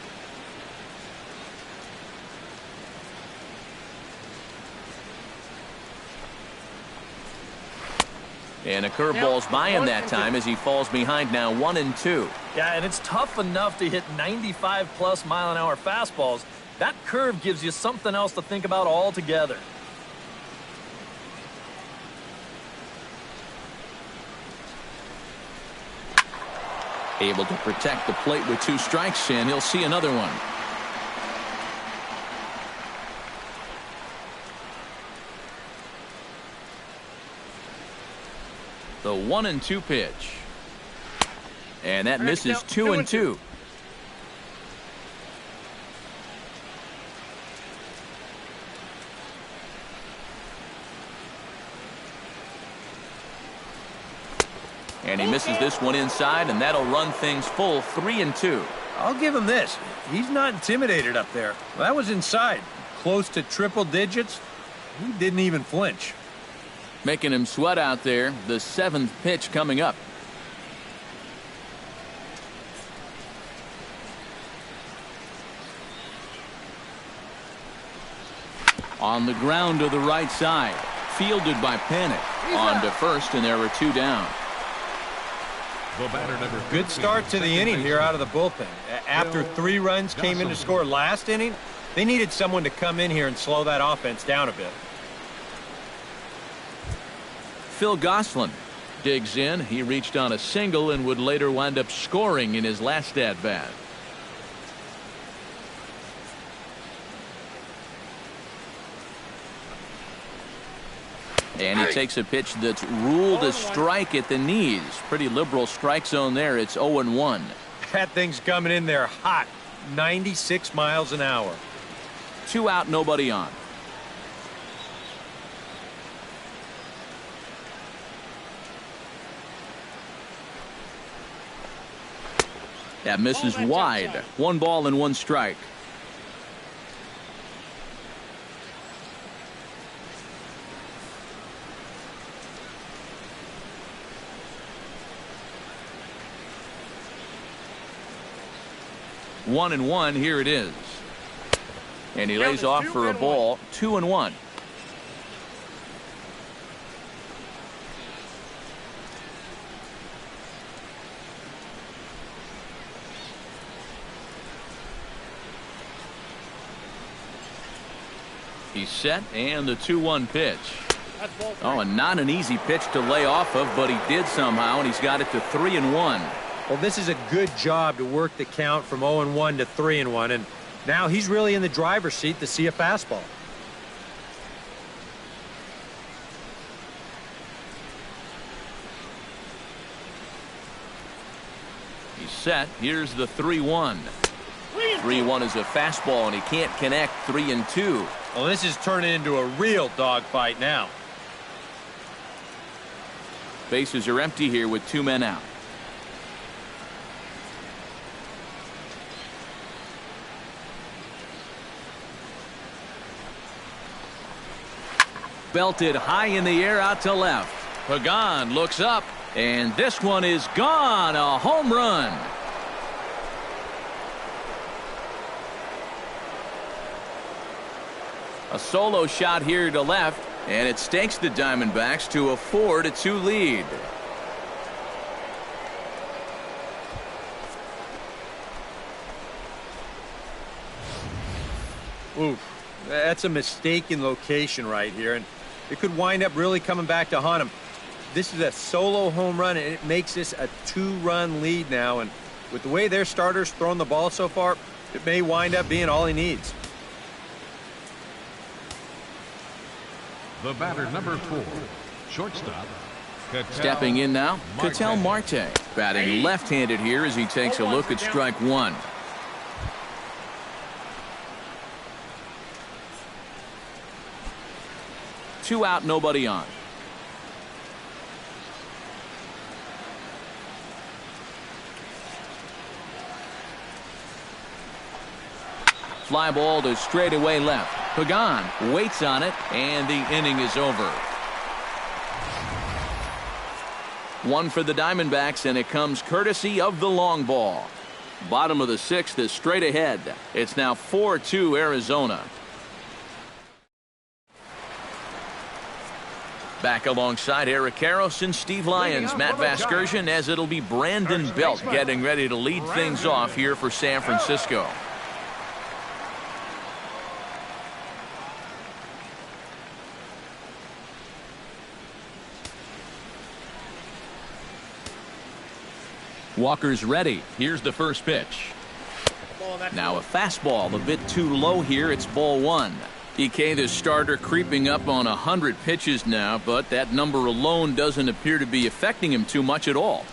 And a curveball's by him that time as he falls behind now 1-2. Yeah, and it's tough enough to hit 95+ mile-an-hour fastballs. That curve gives you something else to think about altogether. Able to protect the plate with 2 strikes, and he'll see another one. The 1-2 pitch. And that misses 2-2. And he misses this one inside, and that'll run things full 3-2. I'll give him this. He's not intimidated up there. Well, that was inside. Close to triple digits. He didn't even flinch. Making him sweat out there. The 7th pitch coming up. On the ground to the right side. Fielded by Panic. On to first, and there are 2 down. Good start to the inning here out of the bullpen. After 3 runs came in to score last inning, they needed someone to come in here and slow that offense down a bit. Phil Gosselin digs in. He reached on a single and would later wind up scoring in his last at-bat. And he takes a pitch that's ruled a strike at the knees. Pretty liberal strike zone there. It's 0-1. That thing's coming in there hot. 96 miles an hour. 2 out, nobody on. That misses wide. 1 ball and 1 strike. One and 1. Here it is. And he lays off for a ball. 2-1. He's set, and the 2-1 pitch. Oh, and not an easy pitch to lay off of, but he did somehow, and he's got it to 3-1. Well, this is a good job to work the count from 0-1 to 3-1, and now he's really in the driver's seat to see a fastball. He's set. Here's the 3-1. 3-1 is a fastball, and he can't connect. 3-2. Well, this is turning into a real dogfight now. Bases are empty here with 2 men out. Belted high in the air out to left. Pagan looks up, and this one is gone. A home run. A solo shot here to left, and it stakes the Diamondbacks to a 4-2 lead. Oof, that's a mistaken location right here, and it could wind up really coming back to haunt him. This is a solo home run, and it makes this a 2-run lead now, and with the way their starters thrown the ball so far, it may wind up being all he needs. The batter, number 4, shortstop. Stepping in now, Ketel Marte. Batting left-handed here as he takes a look at strike 1. Two out, nobody on. Fly ball to straightaway left. Pagan waits on it, and the inning is over. 1 for the Diamondbacks, and it comes courtesy of the long ball. Bottom of the 6th is straight ahead. It's now 4-2 Arizona. Back alongside Eric Karros and Steve Lyons, Matt Vasgersian, as it'll be Brandon Belt getting ready to lead things off here for San Francisco. Walker's ready. Here's the first pitch. Now a fastball, a bit too low here. It's ball 1. EK, the starter, creeping up on 100 pitches now, but that number alone doesn't appear to be affecting him too much at all.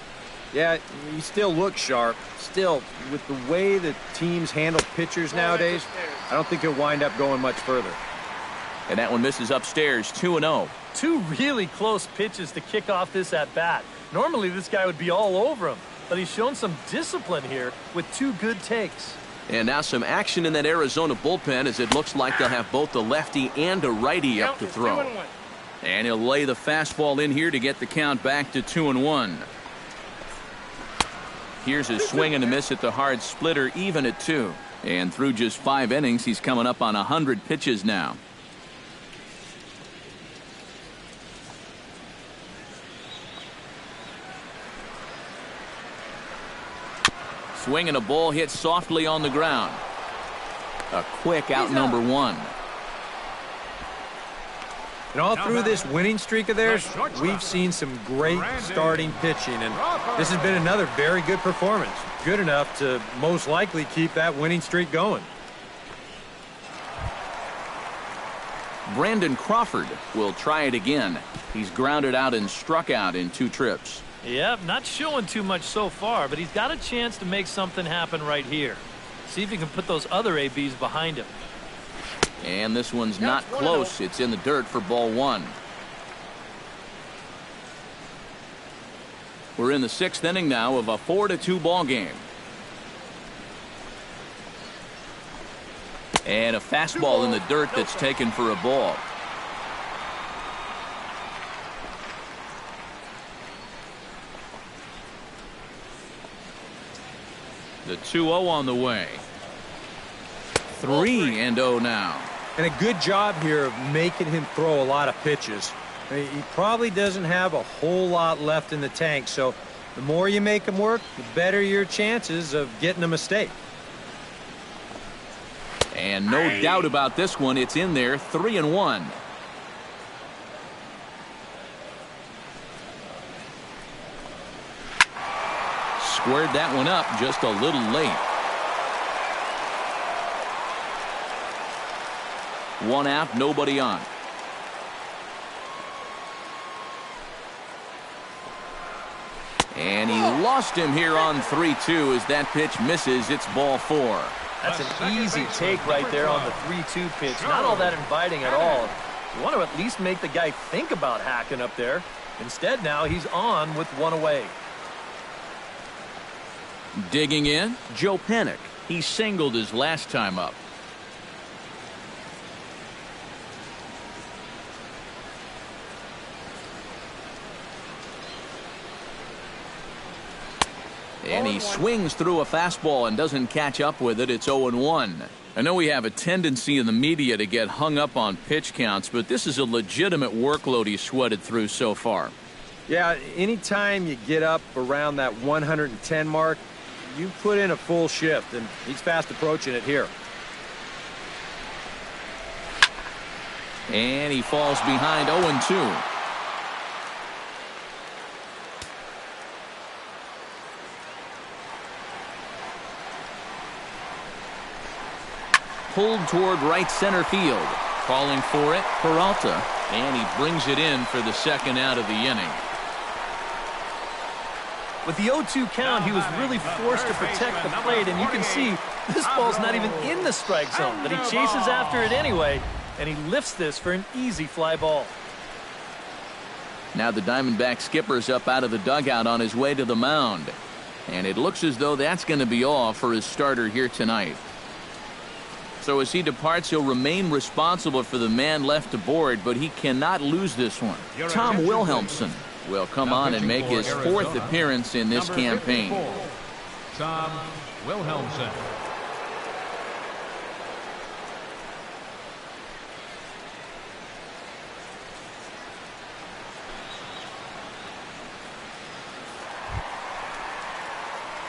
Yeah, he still looks sharp. Still, with the way the teams handle pitchers nowadays, I don't think he'll wind up going much further. And that one misses upstairs, 2-0. 2 really close pitches to kick off this at-bat. Normally this guy would be all over him, but he's shown some discipline here with 2 good takes. And now some action in that Arizona bullpen, as it looks like they'll have both a lefty and a righty up to throw. And he'll lay the fastball in here to get the count back to 2-1. Here's a swing and a miss at the hard splitter, even at 2. And through just 5 innings, he's coming up on 100 pitches now. Swing and a ball hit softly on the ground. A quick out, number 1. And all through this winning streak of theirs, we've seen some great starting pitching, and this has been another very good performance. Good enough to most likely keep that winning streak going. Brandon Crawford will try it again. He's grounded out and struck out in 2 trips. Yep, not showing too much so far, but he's got a chance to make something happen right here. See if he can put those other ABs behind him. And this one's not close. It's in the dirt for ball 1. We're in the 6th inning now of a 4-2 ball game. And a fastball in the dirt that's taken for a ball. The 2-0 on the way. 3-0 now. And a good job here of making him throw a lot of pitches. I mean, he probably doesn't have a whole lot left in the tank, so the more you make him work, the better your chances of getting a mistake. And no doubt about this one, it's in there. 3-1. squared that one up just a little late. 1 out, nobody on. And he lost him here on 3-2 as that pitch misses. It's ball 4. That's an easy take right there on the 3-2 pitch. Not all that inviting at all. You want to at least make the guy think about hacking up there. Instead, now he's on with 1 away. Digging in, Joe Panik. He singled his last time up. And he swings through a fastball and doesn't catch up with it. It's 0-1. I know we have a tendency in the media to get hung up on pitch counts, but this is a legitimate workload he sweated through so far. Yeah, anytime you get up around that 110 mark, you put in a full shift, and he's fast approaching it here. And he falls behind 0-2. Pulled toward right center field. Calling for it, Peralta. And he brings it in for the second out of the inning. With the 0-2 count, he was really forced to protect the plate, and you can see this ball's not even in the strike zone, but he chases after it anyway, and he lifts this for an easy fly ball. Now the Diamondback skipper's up out of the dugout on his way to the mound, and it looks as though that's going to be all for his starter here tonight. So as he departs, he'll remain responsible for the man left aboard, but he cannot lose this one. Tom Wilhelmsen will come on and make his 4th appearance in this campaign. Tom Wilhelmsen.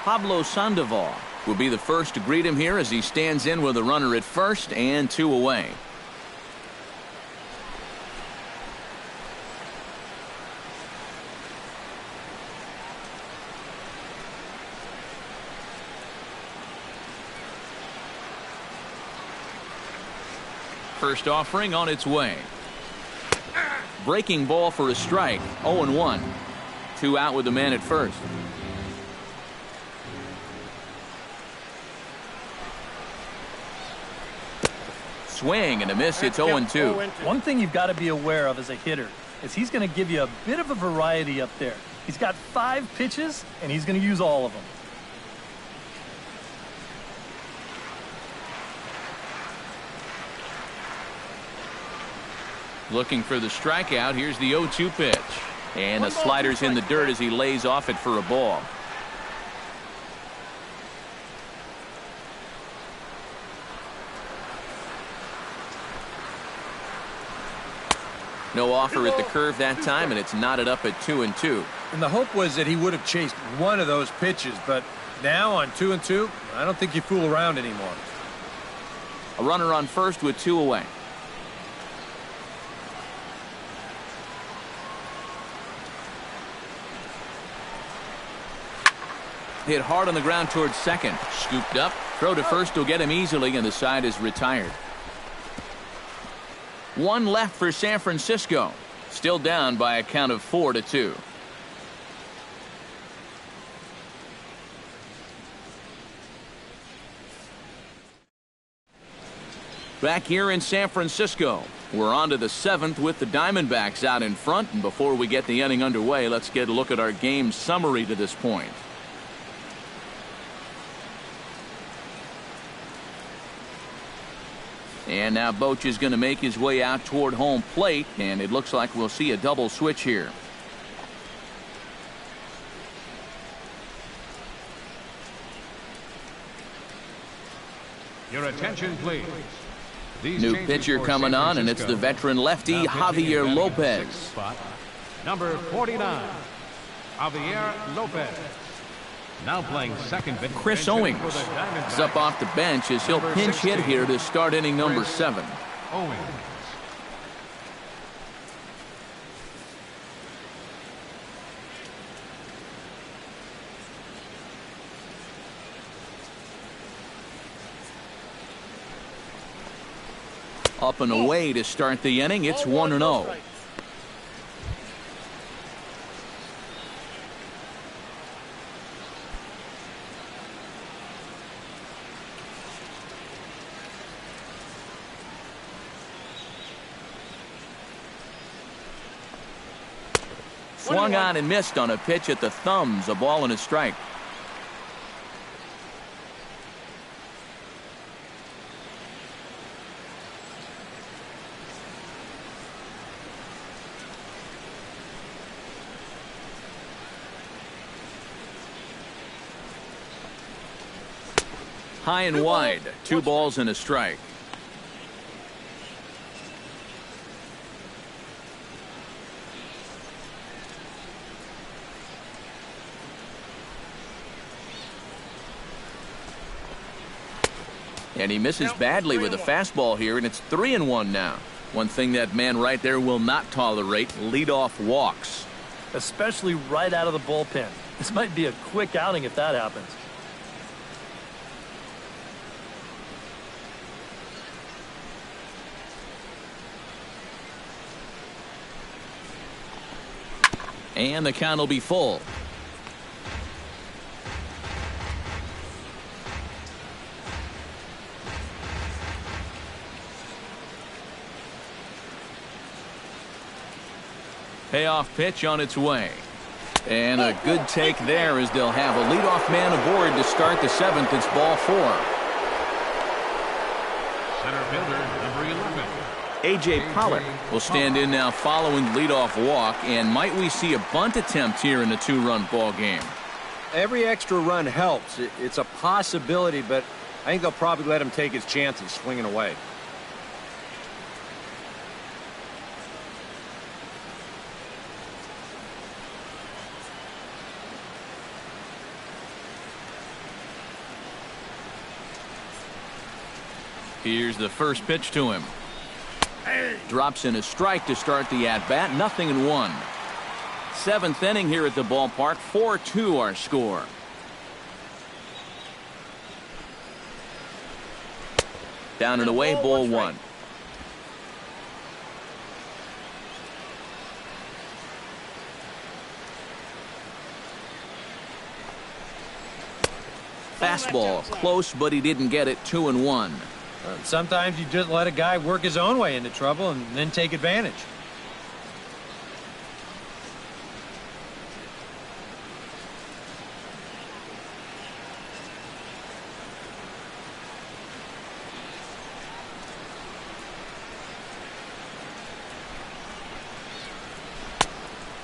Pablo Sandoval will be the first to greet him here as he stands in with a runner at first and 2 away. First offering on its way. Breaking ball for a strike. 0-1. 2 out with the man at first. Swing and a miss. It's 0-2. One thing you've got to be aware of as a hitter is he's going to give you a bit of a variety up there. He's got 5 pitches, and he's going to use all of them. Looking for the strikeout. Here's the 0-2 pitch. And the slider's in the dirt as he lays off it for a ball. No offer at the curve that time, and it's knotted up at 2-2. And the hope was that he would have chased one of those pitches, but now on 2-2, I don't think you fool around anymore. A runner on first with 2 away. Hit hard on the ground towards second. Scooped up. Throw to first will get him easily, and the side is retired. 1 left for San Francisco. Still down by a count of 4-2. Back here in San Francisco, we're on to the 7th with the Diamondbacks out in front. And before we get the inning underway, let's get a look at our game summary to this point. And now Boch is going to make his way out toward home plate, and it looks like we'll see a double switch here. Your attention, please. New pitcher coming on, and it's the veteran lefty Javier Lopez. Spot number 49, Javier Lopez. Now playing second. Chris Owings is up off the bench as he'll pinch hit here to start inning number 7. Owings. Up and away to start the inning. It's 1-0. Swung on and missed on a pitch at the thumbs. A ball and a strike. High and wide. 2 balls and a strike. And he misses badly with a fastball here, and it's 3-1 now. One thing that man right there will not tolerate: leadoff walks. Especially right out of the bullpen. This might be a quick outing if that happens. And the count will be full. Payoff pitch on its way. And a good take there, as they'll have a leadoff man aboard to start the 7th. It's ball 4. Center fielder, number 11. A.J. Pollock will stand in now following the leadoff walk. And might we see a bunt attempt here in a 2-run ball game? Every extra run helps. It's a possibility, but I think they'll probably let him take his chances swinging away. Here's the first pitch to him. Drops in a strike to start the at-bat. 0-1. 7th inning here at the ballpark. 4-2 our score. Down and away, ball 1. Fastball close, but he didn't get it. 2-1. Sometimes you just let a guy work his own way into trouble and then take advantage.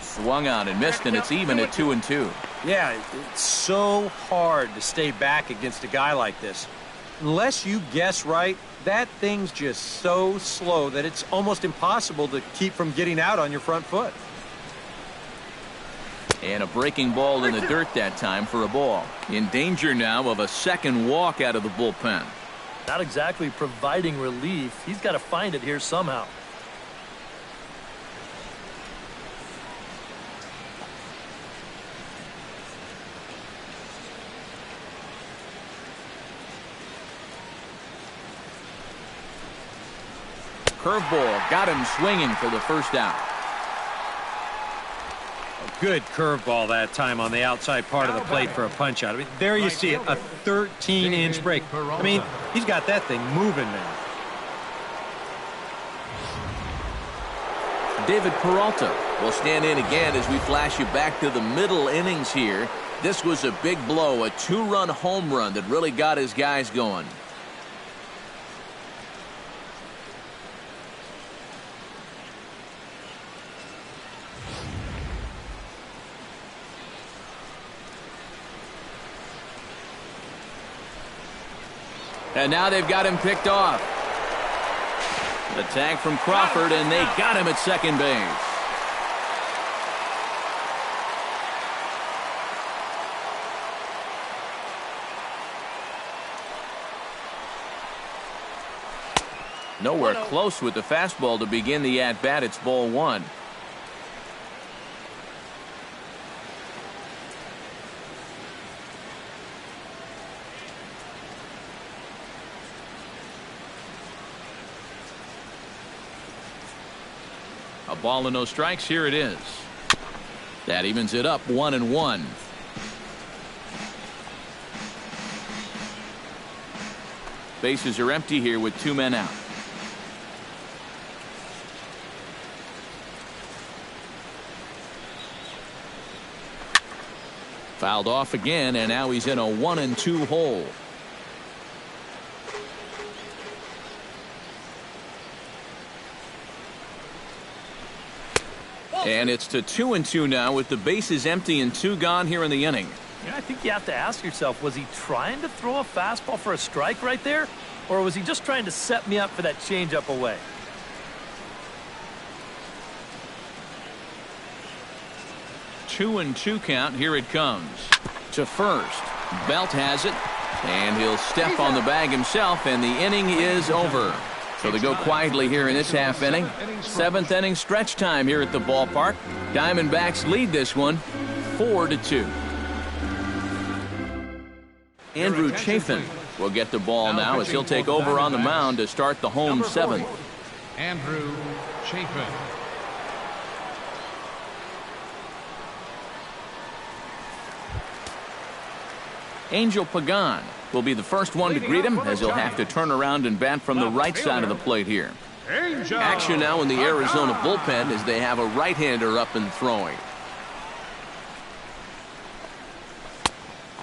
Swung on and missed, and it's even at 2-2. Yeah, it's so hard to stay back against a guy like this. Unless you guess right, that thing's just so slow that it's almost impossible to keep from getting out on your front foot. And a breaking ball in the dirt that time for a ball. In danger now of a second walk out of the bullpen. Not exactly providing relief. He's got to find it here somehow. Curveball got him swinging for the first out. A good curveball that time on the outside part of the plate for a punch out. I mean, there you see it, a 13-inch break. I mean, he's got that thing moving now. David Peralta will stand in again as we flash you back to the middle innings here. This was a big blow, a 2-run home run that really got his guys going. And now they've got him picked off. The tag from Crawford, and they got him at second base. Nowhere close with the fastball to begin the at-bat. It's ball 1. A ball and no strikes. Here it is. That evens it up 1-1. Bases are empty here with 2 men out. Fouled off again, and now he's in a 1-2 hole. And it's to 2-2 now with the bases empty and 2 gone here in the inning. Yeah, I think you have to ask yourself, was he trying to throw a fastball for a strike right there? Or was he just trying to set me up for that changeup away? Two and 2 count. Here it comes. To first. Belt has it. And he'll step on the bag himself, and the inning is over. So they go quietly here in this half inning. 7th inning stretch time here at the ballpark. Diamondbacks lead this one 4-2. Andrew Chafin will get the ball now as he'll take over on the mound to start the home 7th. Andrew Chafin. Angel Pagan will be the first one to greet him as he'll have to turn around and bat from the right side of the plate here. Action now in the Arizona bullpen as they have a right-hander up and throwing.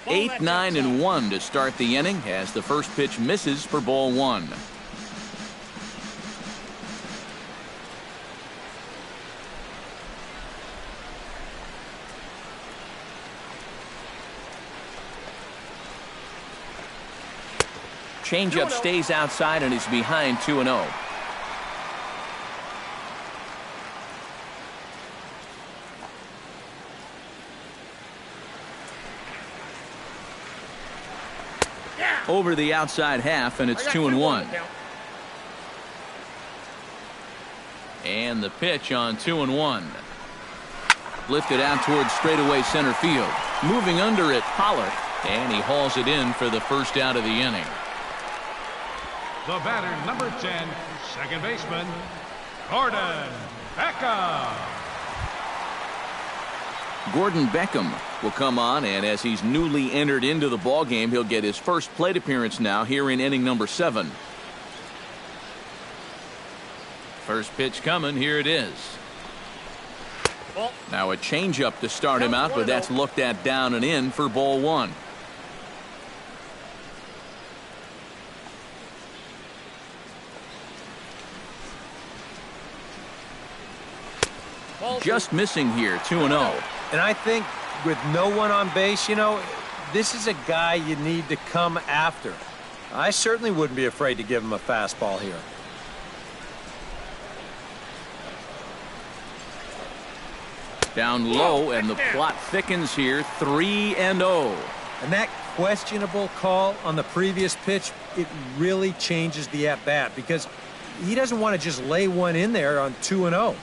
8, 9, and 1 to start the inning as the first pitch misses for ball 1. Changeup stays outside and is behind 2-0. Over the outside half, and it's 2-1. And the pitch on 2-1. Lifted out towards straightaway center field. Moving under it, Pollard, and he hauls it in for the first out of the inning. The batter, number 10, second baseman, Gordon Beckham. Gordon Beckham will come on, and as he's newly entered into the ballgame, he'll get his first plate appearance now here in inning number 7. First pitch coming. Here it is. Now a changeup to start him out, but that's looked at down and in for ball 1. Just missing here, 2-0. And I think with no one on base, you know, this is a guy you need to come after. I certainly wouldn't be afraid to give him a fastball here. Down low, and the plot thickens here, 3-0. And that questionable call on the previous pitch, it really changes the at-bat because he doesn't want to just lay one in there on 2-0.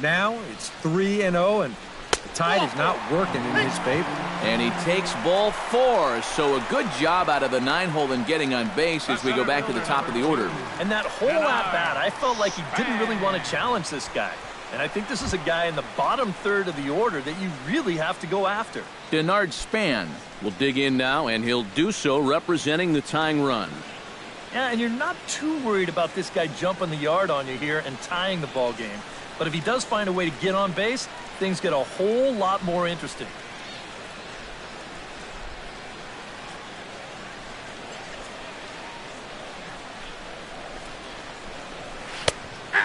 Now it's 3-0, and the tide is not working in his favor. And he takes ball 4, so a good job out of the 9-hole in getting on base as we go back to the top of the order. And that whole at-bat, I felt like he didn't really want to challenge this guy. And I think this is a guy in the bottom third of the order that you really have to go after. Denard Span will dig in now, and he'll do so representing the tying run. Yeah, and you're not too worried about this guy jumping the yard on you here and tying the ball game. But if he does find a way to get on base, things get a whole lot more interesting.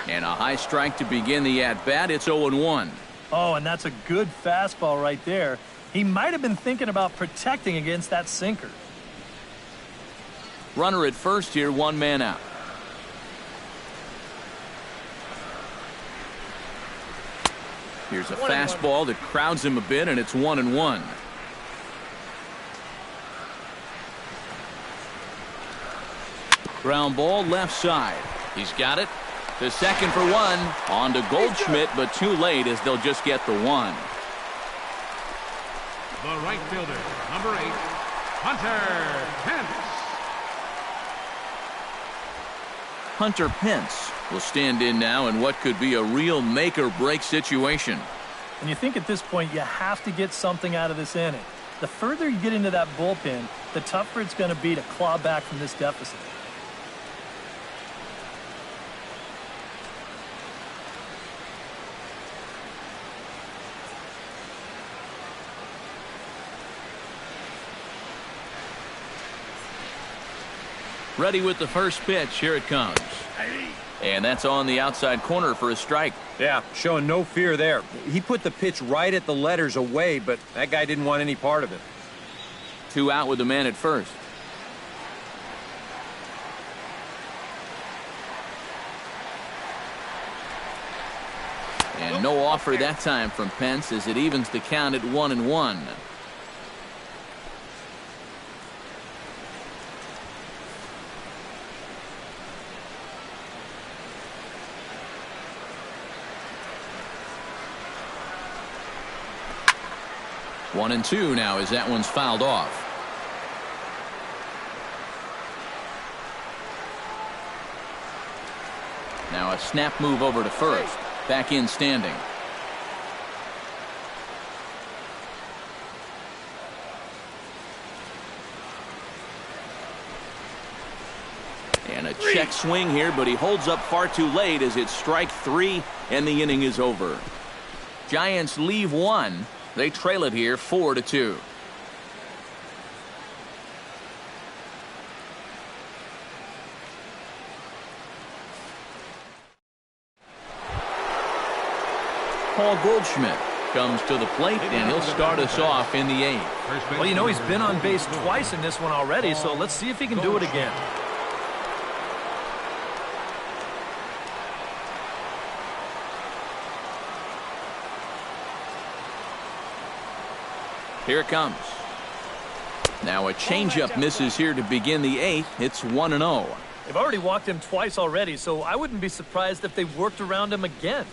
And a high strike to begin the at-bat. It's 0-1. Oh, and that's a good fastball right there. He might have been thinking about protecting against that sinker. Runner at first here, 1 man out. Here's a fastball that crowds him a bit, and it's 1-1. Ground ball left side. He's got it. To second for 1. On to Goldschmidt, but too late as they'll just get the 1. The right fielder, number 8, Hunter Pence. Hunter Pence will stand in now in what could be a real make-or-break situation. And you think at this point you have to get something out of this inning. The further you get into that bullpen, the tougher it's going to be to claw back from this deficit. Ready with the first pitch. Here it comes. And that's on the outside corner for a strike. Yeah, showing no fear there. He put the pitch right at the letters away, but that guy didn't want any part of it. 2 out with the man at first. And no offer that time from Pence as it evens the count at 1-1. One and two now as that one's fouled off. Now a snap move over to first. Back in standing. And a check swing here, but he holds up far too late as it's strike 3 and the inning is over. Giants leave 1. They trail it here 4-2. Paul Goldschmidt comes to the plate, and he'll start us off in the 8th. Well, you know, he's been on base twice in this one already, so let's see if he can do it again. Here it comes. Now a changeup misses here to begin the 8th. It's 1-0. They've already walked him twice already, so I wouldn't be surprised if they worked around him again.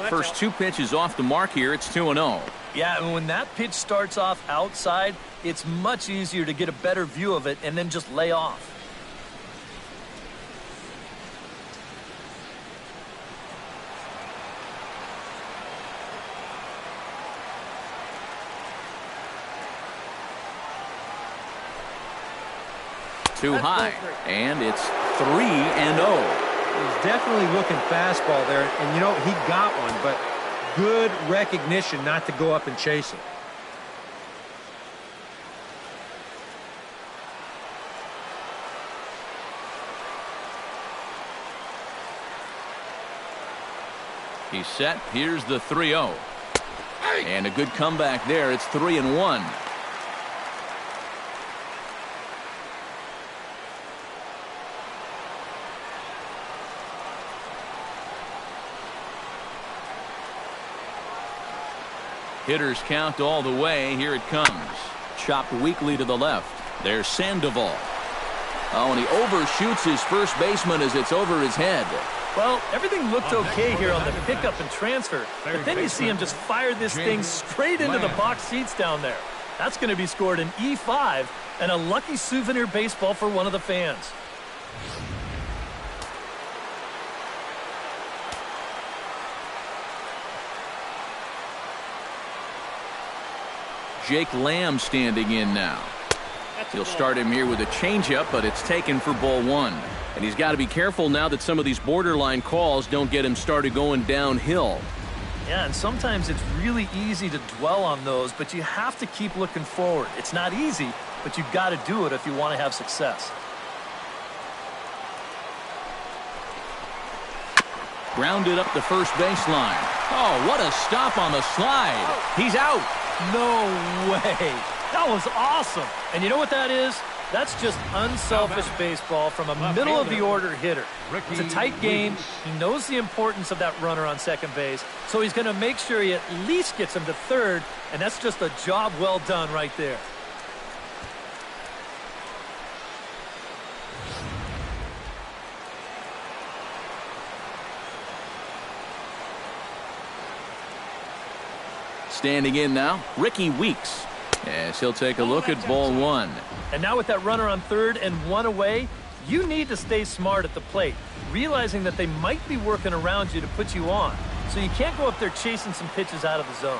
First 2 pitches off the mark here. It's 2-0. Yeah, and when that pitch starts off outside, it's much easier to get a better view of it and then just lay off. Too high, and it's 3-0. He's definitely looking fastball there, and you know, he got one, but good recognition not to go up and chase it. He's set. Here's the 3-0. And a good comeback there. It's 3-1. Hitters count all the way. Here it comes. Chopped weakly to the left. There's Sandoval. Oh, and he overshoots his first baseman as it's over his head. Well, everything looked okay here on the pickup and transfer, but then you see him just fire this thing straight into the box seats down there. That's going to be scored an E5 and a lucky souvenir baseball for one of the fans. Jake Lamb standing in now. He'll start him here with a changeup, but it's taken for ball 1. And he's got to be careful now that some of these borderline calls don't get him started going downhill. Yeah, and sometimes it's really easy to dwell on those, but you have to keep looking forward. It's not easy, but you've got to do it if you want to have success. Grounded up the first baseline. Oh, what a stop on the slide. He's out. No way. That was awesome. And you know what that is? That's just unselfish baseball from a middle-of-the-order hitter. It's a tight game. He knows the importance of that runner on second base, so he's going to make sure he at least gets him to third, and that's just a job well done right there. Standing in now, Ricky Weeks, as he'll take a look at ball one. And now with that runner on third and one away, you need to stay smart at the plate, realizing that they might be working around you to put you on. So you can't go up there chasing some pitches out of the zone.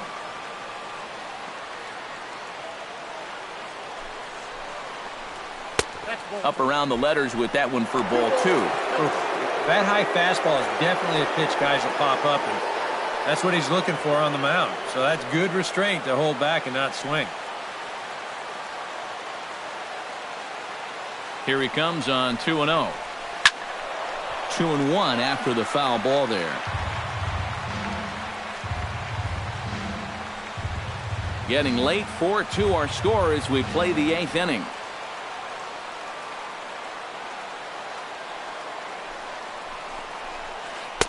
Up around the letters with that one for ball two. That high fastball is definitely a pitch guys will pop up, and that's what he's looking for on the mound. So that's good restraint to hold back and not swing. Here he comes on 2-0. 2-1 after the foul ball there. Getting late, 4-2 our score as we play the 8th inning.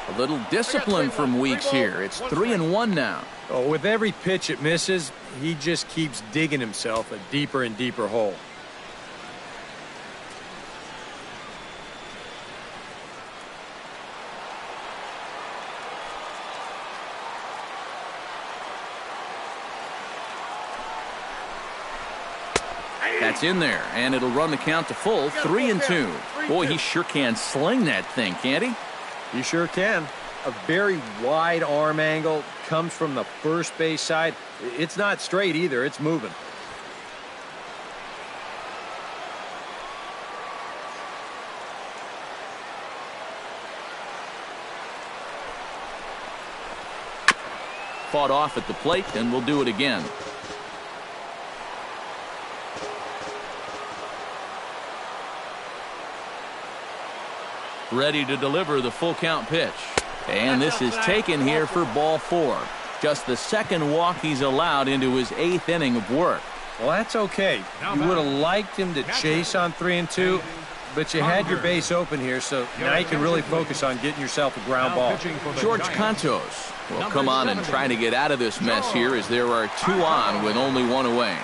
A little discipline from Weeks here. It's 3-1 now. Oh, with every pitch it misses, he just keeps digging himself a deeper and deeper hole. That's in there, and it'll run the count to full, 3-2. Boy, he sure can sling that thing, can't he? You sure can. A very wide arm angle comes from the first base side. It's not straight either. It's moving. Fought off at the plate, and we'll do it again. Ready to deliver the full count pitch. And this is taken here for ball four. Just the second walk he's allowed into his 8th inning of work. Well, that's okay. You would have liked him to chase on 3-2, but you had your base open here, so now you can really focus on getting yourself a ground ball. George Cantos will come on and try to get out of this mess here as there are 2 on with only 1 away.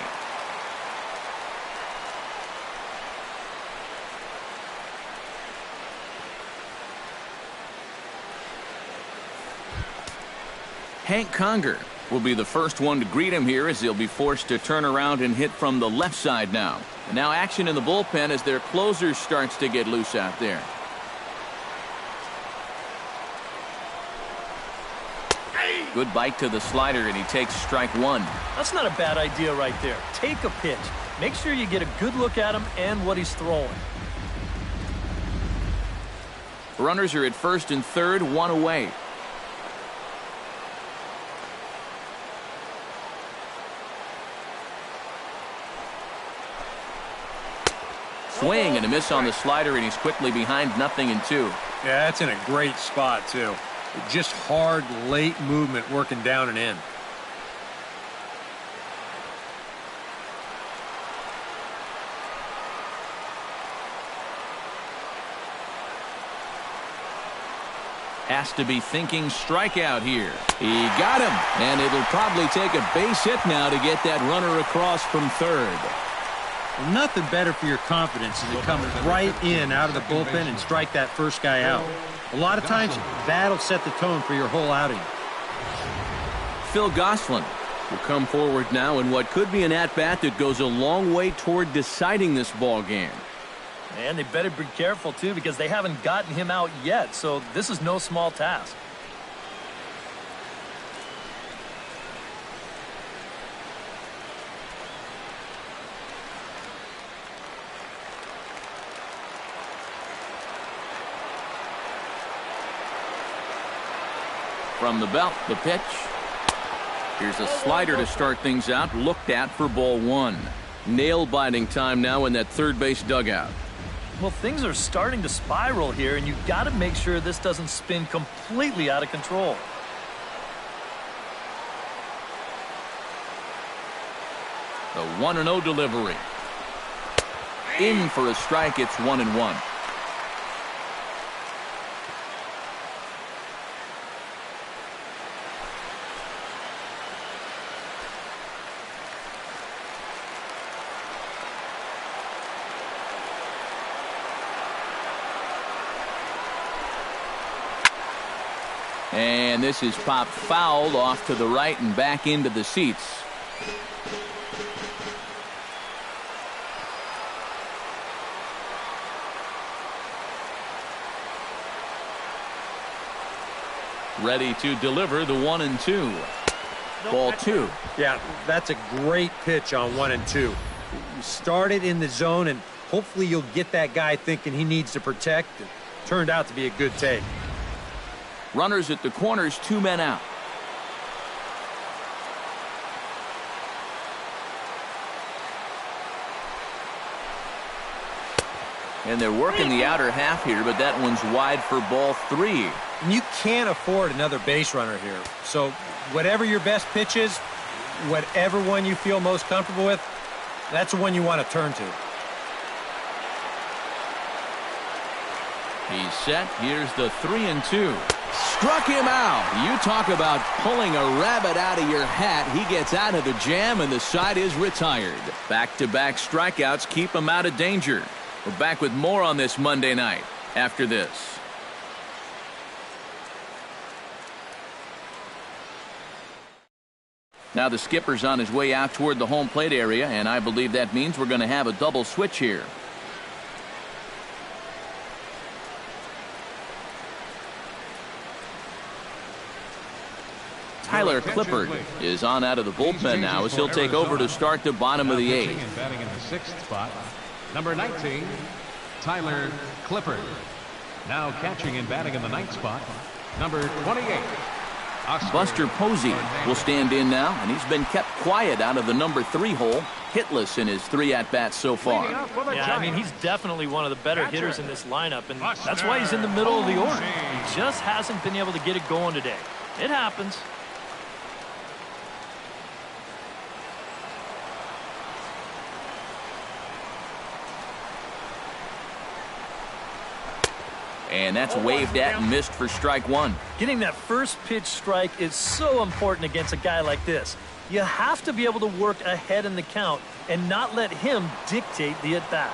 Hank Conger will be the first one to greet him here as he'll be forced to turn around and hit from the left side now. And now action in the bullpen as their closer starts to get loose out there. Good bite to the slider, and he takes strike one. That's not a bad idea right there. Take a pitch. Make sure you get a good look at him and what he's throwing. Runners are at first and third, 1 away. Swing and a miss on the slider, and he's quickly behind 0-2. Yeah, that's in a great spot, too. Just hard, late movement working down and in. Has to be thinking strikeout here. He got him, and it'll probably take a base hit now to get that runner across from third. Nothing better for your confidence than to come right in out of the bullpen and strike that first guy out. A lot of times, that'll set the tone for your whole outing. Phil Gosselin will come forward now in what could be an at-bat that goes a long way toward deciding this ball game. And they better be careful, too, because they haven't gotten him out yet, so this is no small task. From the belt, the pitch. Here's a slider to start things out, looked at for ball one. Nail-biting time now in that third base dugout. Well, things are starting to spiral here, and you've got to make sure this doesn't spin completely out of control. The 1-0 delivery. In for a strike, it's 1-1. And And this is popped foul off to the right and back into the seats. Ready to deliver the 1-2. Ball 2. Yeah, that's a great pitch on 1-2. You start it in the zone, and hopefully you'll get that guy thinking he needs to protect. It turned out to be a good take. Runners at the corners, 2 men out. And they're working the outer half here, but that one's wide for ball 3. And you can't afford another base runner here. So whatever your best pitch is, whatever one you feel most comfortable with, that's the one you want to turn to. He's set. Here's the 3-2. Struck him out. You talk about pulling a rabbit out of your hat. He gets out of the jam, and the side is retired. Back-to-back strikeouts keep him out of danger. We're back with more on this Monday night after this. Now the skipper's on his way out toward the home plate area, and I believe that means we're going to have a double switch here. Tyler Clippard is on out of the bullpen now as he'll take over to start the bottom of the 8th. And batting in the 6th spot, number 19, Tyler Clippard. Now catching and batting in the 9th spot, number 28. Buster Posey will stand in now, and he's been kept quiet out of the number 3 hole, hitless in his 3 at-bats so far. Yeah, I mean, he's definitely one of the better hitters in this lineup, and that's why he's in the middle of the order. He just hasn't been able to get it going today. It happens. And that's waved at and missed for strike 1. Getting that first pitch strike is so important against a guy like this. You have to be able to work ahead in the count and not let him dictate the at-bat.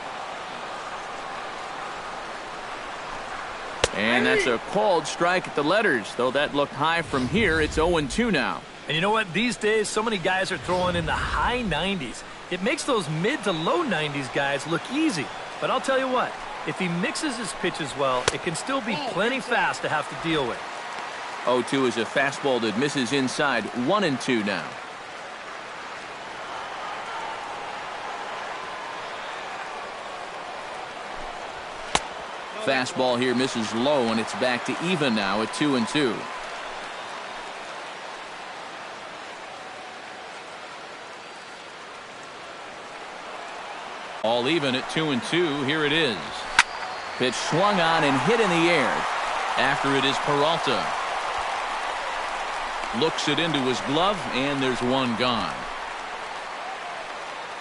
And that's a called strike at the letters, though that looked high from here. It's 0-2 now. And you know what? These days, so many guys are throwing in the high 90s. It makes those mid to low 90s guys look easy. But I'll tell you what. If he mixes his pitches well, it can still be plenty fast to have to deal with. 0-2 is a fastball that misses inside. 1-2 now. Fastball here misses low, and it's back to even now at 2-2. All even at 2-2. Here it is. Pitch swung on and hit in the air. After it is Peralta. Looks it into his glove, and there's one gone.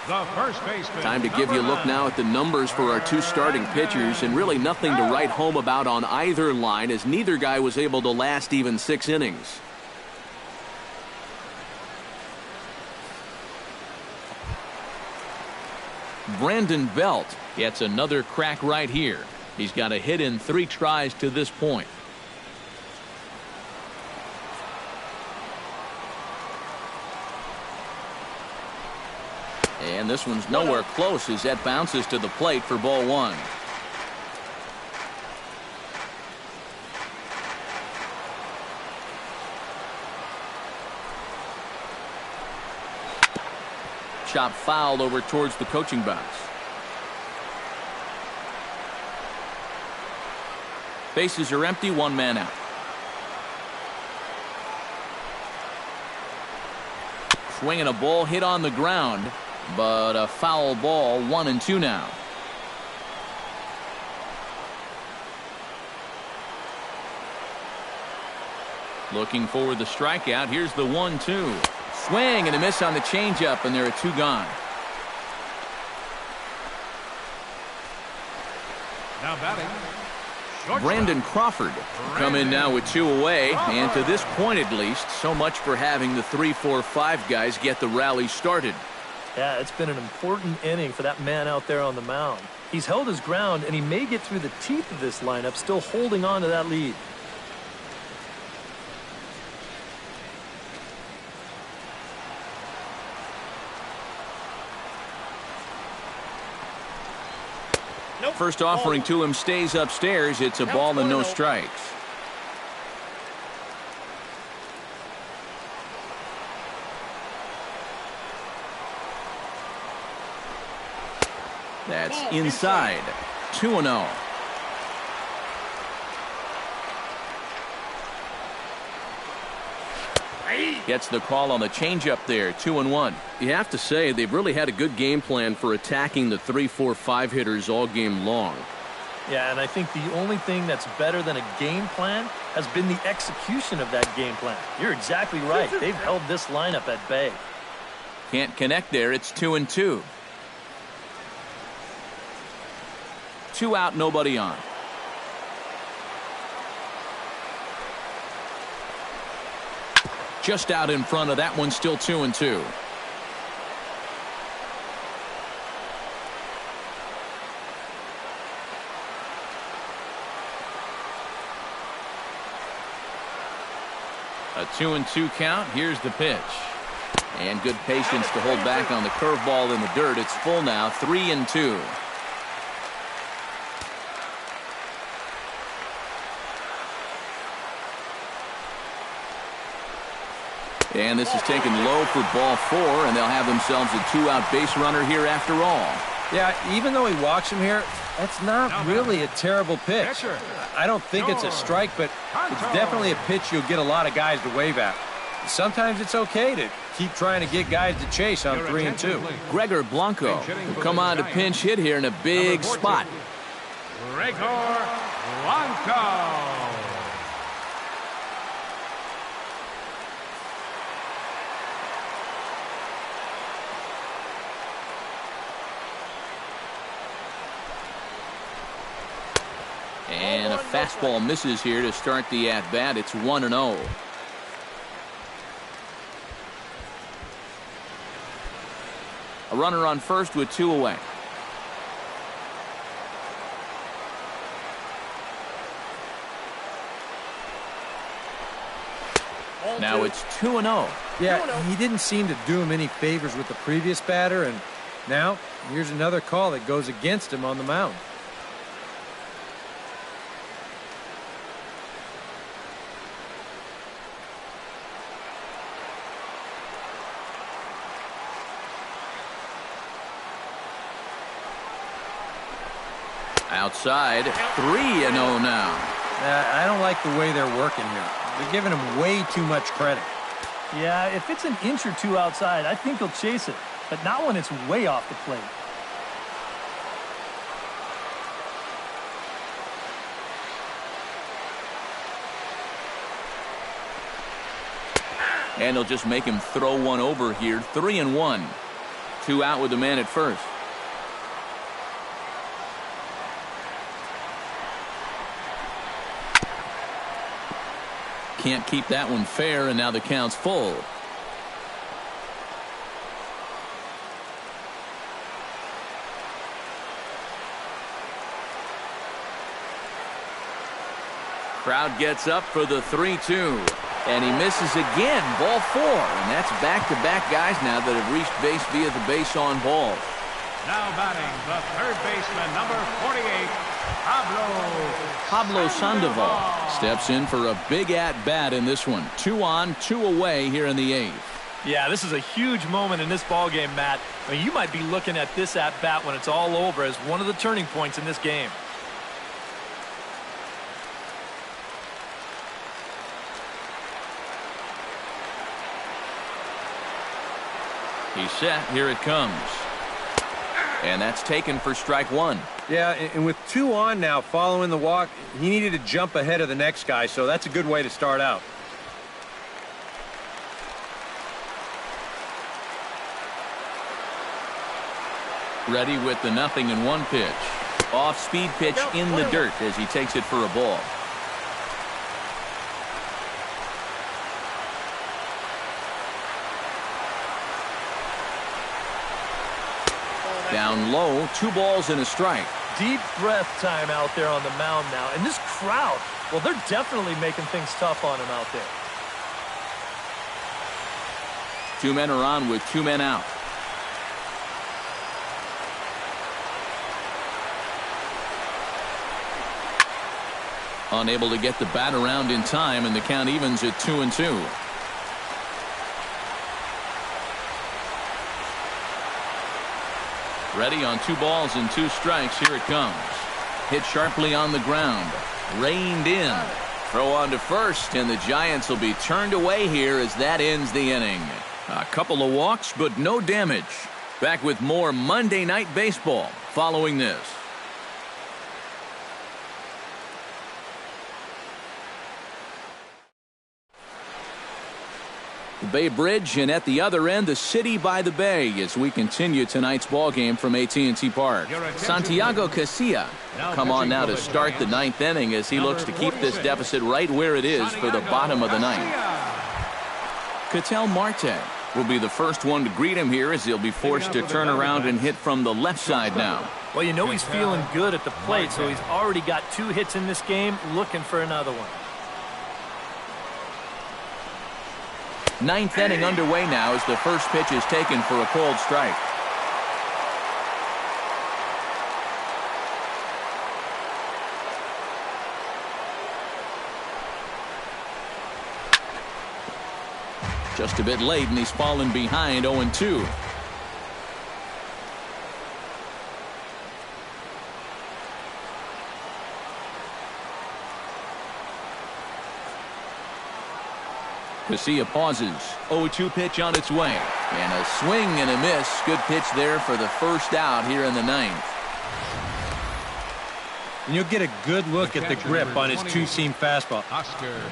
The first baseman. Time to give you a look now at the numbers for our 2 starting pitchers, and really nothing to write home about on either line, as neither guy was able to last even 6 innings. Brandon Belt gets another crack right here. He's got a hit in 3 tries to this point. And this one's nowhere close as that bounces to the plate for ball 1. Chop foul over towards the coaching box. Bases are empty, 1 man out. Swinging a ball hit on the ground, but a foul ball. 1-2 now. Looking for the strikeout. Here's the 1-2. Swing and a miss on the changeup, and there are 2 gone. Now batting, Brandon Crawford come in now with 2 away, and to this point at least, so much for having the 3, 4, 5 guys get the rally started. Yeah, it's been an important inning for that man out there on the mound. He's held his ground, and he may get through the teeth of this lineup, still holding on to that lead. Nope. First offering to him stays upstairs. It's a ball and no strikes. That's inside. 2-0. Gets the call on the changeup there. 2-1. You have to say they've really had a good game plan for attacking the 3, 4, 5 hitters all game long. Yeah, and I think the only thing that's better than a game plan has been the execution of that game plan. You're exactly right. They've held this lineup at bay. Can't connect there. It's 2-2. 2 out, nobody on. Just out in front of that one, still 2-2. A 2-2 count. Here's the pitch. And good patience to hold back on the curveball in the dirt. It's full now, 3-2. And this is taken low for ball 4, and they'll have themselves a 2-out base runner here after all. Yeah, even though he walks him here, that's not really a terrible pitch. I don't think it's a strike, but it's definitely a pitch you'll get a lot of guys to wave at. Sometimes it's okay to keep trying to get guys to chase on 3-2. Gregor Blanco will come on to pinch hit here in a big spot. Gregor Blanco. And a fastball misses here to start the at-bat. It's 1-0. A runner on first with 2 away. Now it's 2-0. Yeah, he didn't seem to do him any favors with the previous batter, and now here's another call that goes against him on the mound. Outside, 3-0 now. I don't like the way they're working here. They're giving him way too much credit. Yeah, if it's an inch or two outside, I think he'll chase it, but not when it's way off the plate. And he'll just make him throw one over here. 3-1. 2 out with the man at first. Can't keep that one fair, and now the count's full. Crowd gets up for the 3-2. And he misses again. Ball 4. And that's back-to-back guys now that have reached base via the base on balls. Now batting the third baseman, number 48, Pablo Sandoval steps in for a big at-bat in this one. 2 on, 2 away here in the 8th. Yeah, this is a huge moment in this ballgame, Matt. I mean, you might be looking at this at-bat when it's all over as one of the turning points in this game. He's set. Here it comes. And that's taken for strike 1. Yeah, and with 2 on now following the walk, he needed to jump ahead of the next guy, so that's a good way to start out. Ready with the 0-1 pitch. Off-speed pitch in the dirt as he takes it for a ball. Down low, 2 balls and a strike. Deep breath time out there on the mound now. And this crowd, well, they're definitely making things tough on him out there. 2 men are on with 2 men out. Unable to get the bat around in time, and the count evens at 2-2. Ready on 2 balls and 2 strikes. Here it comes. Hit sharply on the ground. Reined in. Throw on to first, and the Giants will be turned away here as that ends the inning. A couple of walks, but no damage. Back with more Monday Night Baseball following this. The Bay Bridge, and at the other end, the city by the bay, as we continue tonight's ball game from AT&T Park. Santiago Casilla come on now to start the 9th inning as he looks to keep this deficit right where it is for the bottom of the 9th. Ketel Marte will be the first one to greet him here as he'll be forced to turn around and hit from the left side now. Well, you know he's feeling good at the plate, so he's already got 2 hits in this game, looking for another one. 9th inning underway now as the first pitch is taken for a cold strike. Just a bit late, and he's fallen behind 0-2. Casilla pauses. 0-2 pitch on its way. And a swing and a miss. Good pitch there for the first out here in the 9th. And you'll get a good look at the grip on his 2-seam fastball.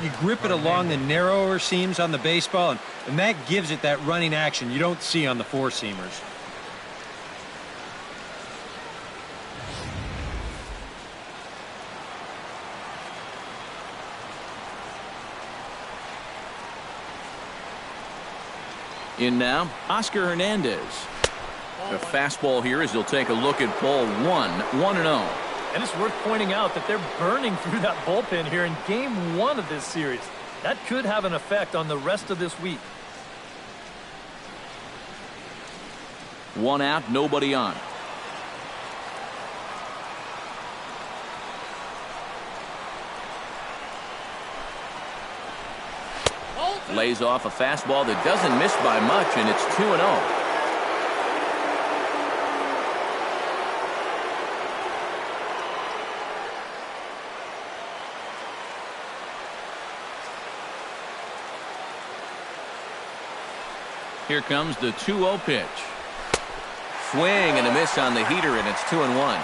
You grip it along the narrower seams on the baseball, and that gives it that running action you don't see on the 4-seamers. In now, Oscar Hernandez. The fastball here as he'll take a look at ball 1, 1-0. And it's worth pointing out that they're burning through that bullpen here in game 1 of this series. That could have an effect on the rest of this week. 1 out, nobody on. Lays off a fastball that doesn't miss by much, and it's 2-0. Here comes the 2-0 pitch. Swing and a miss on the heater, and it's 2-1.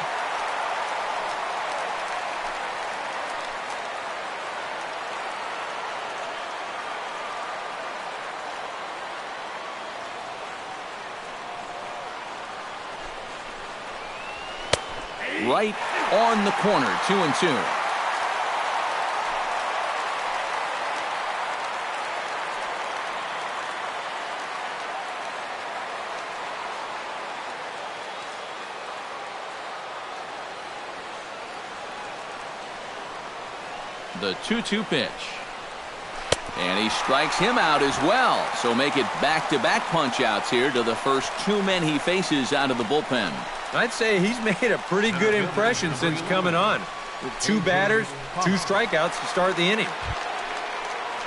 Right on the corner, 2-2. The 2-2 pitch. And he strikes him out as well. So make it back-to-back punch-outs here to the first 2 men he faces out of the bullpen. I'd say he's made a pretty good impression since coming on. With 2 batters, 2 strikeouts to start the inning.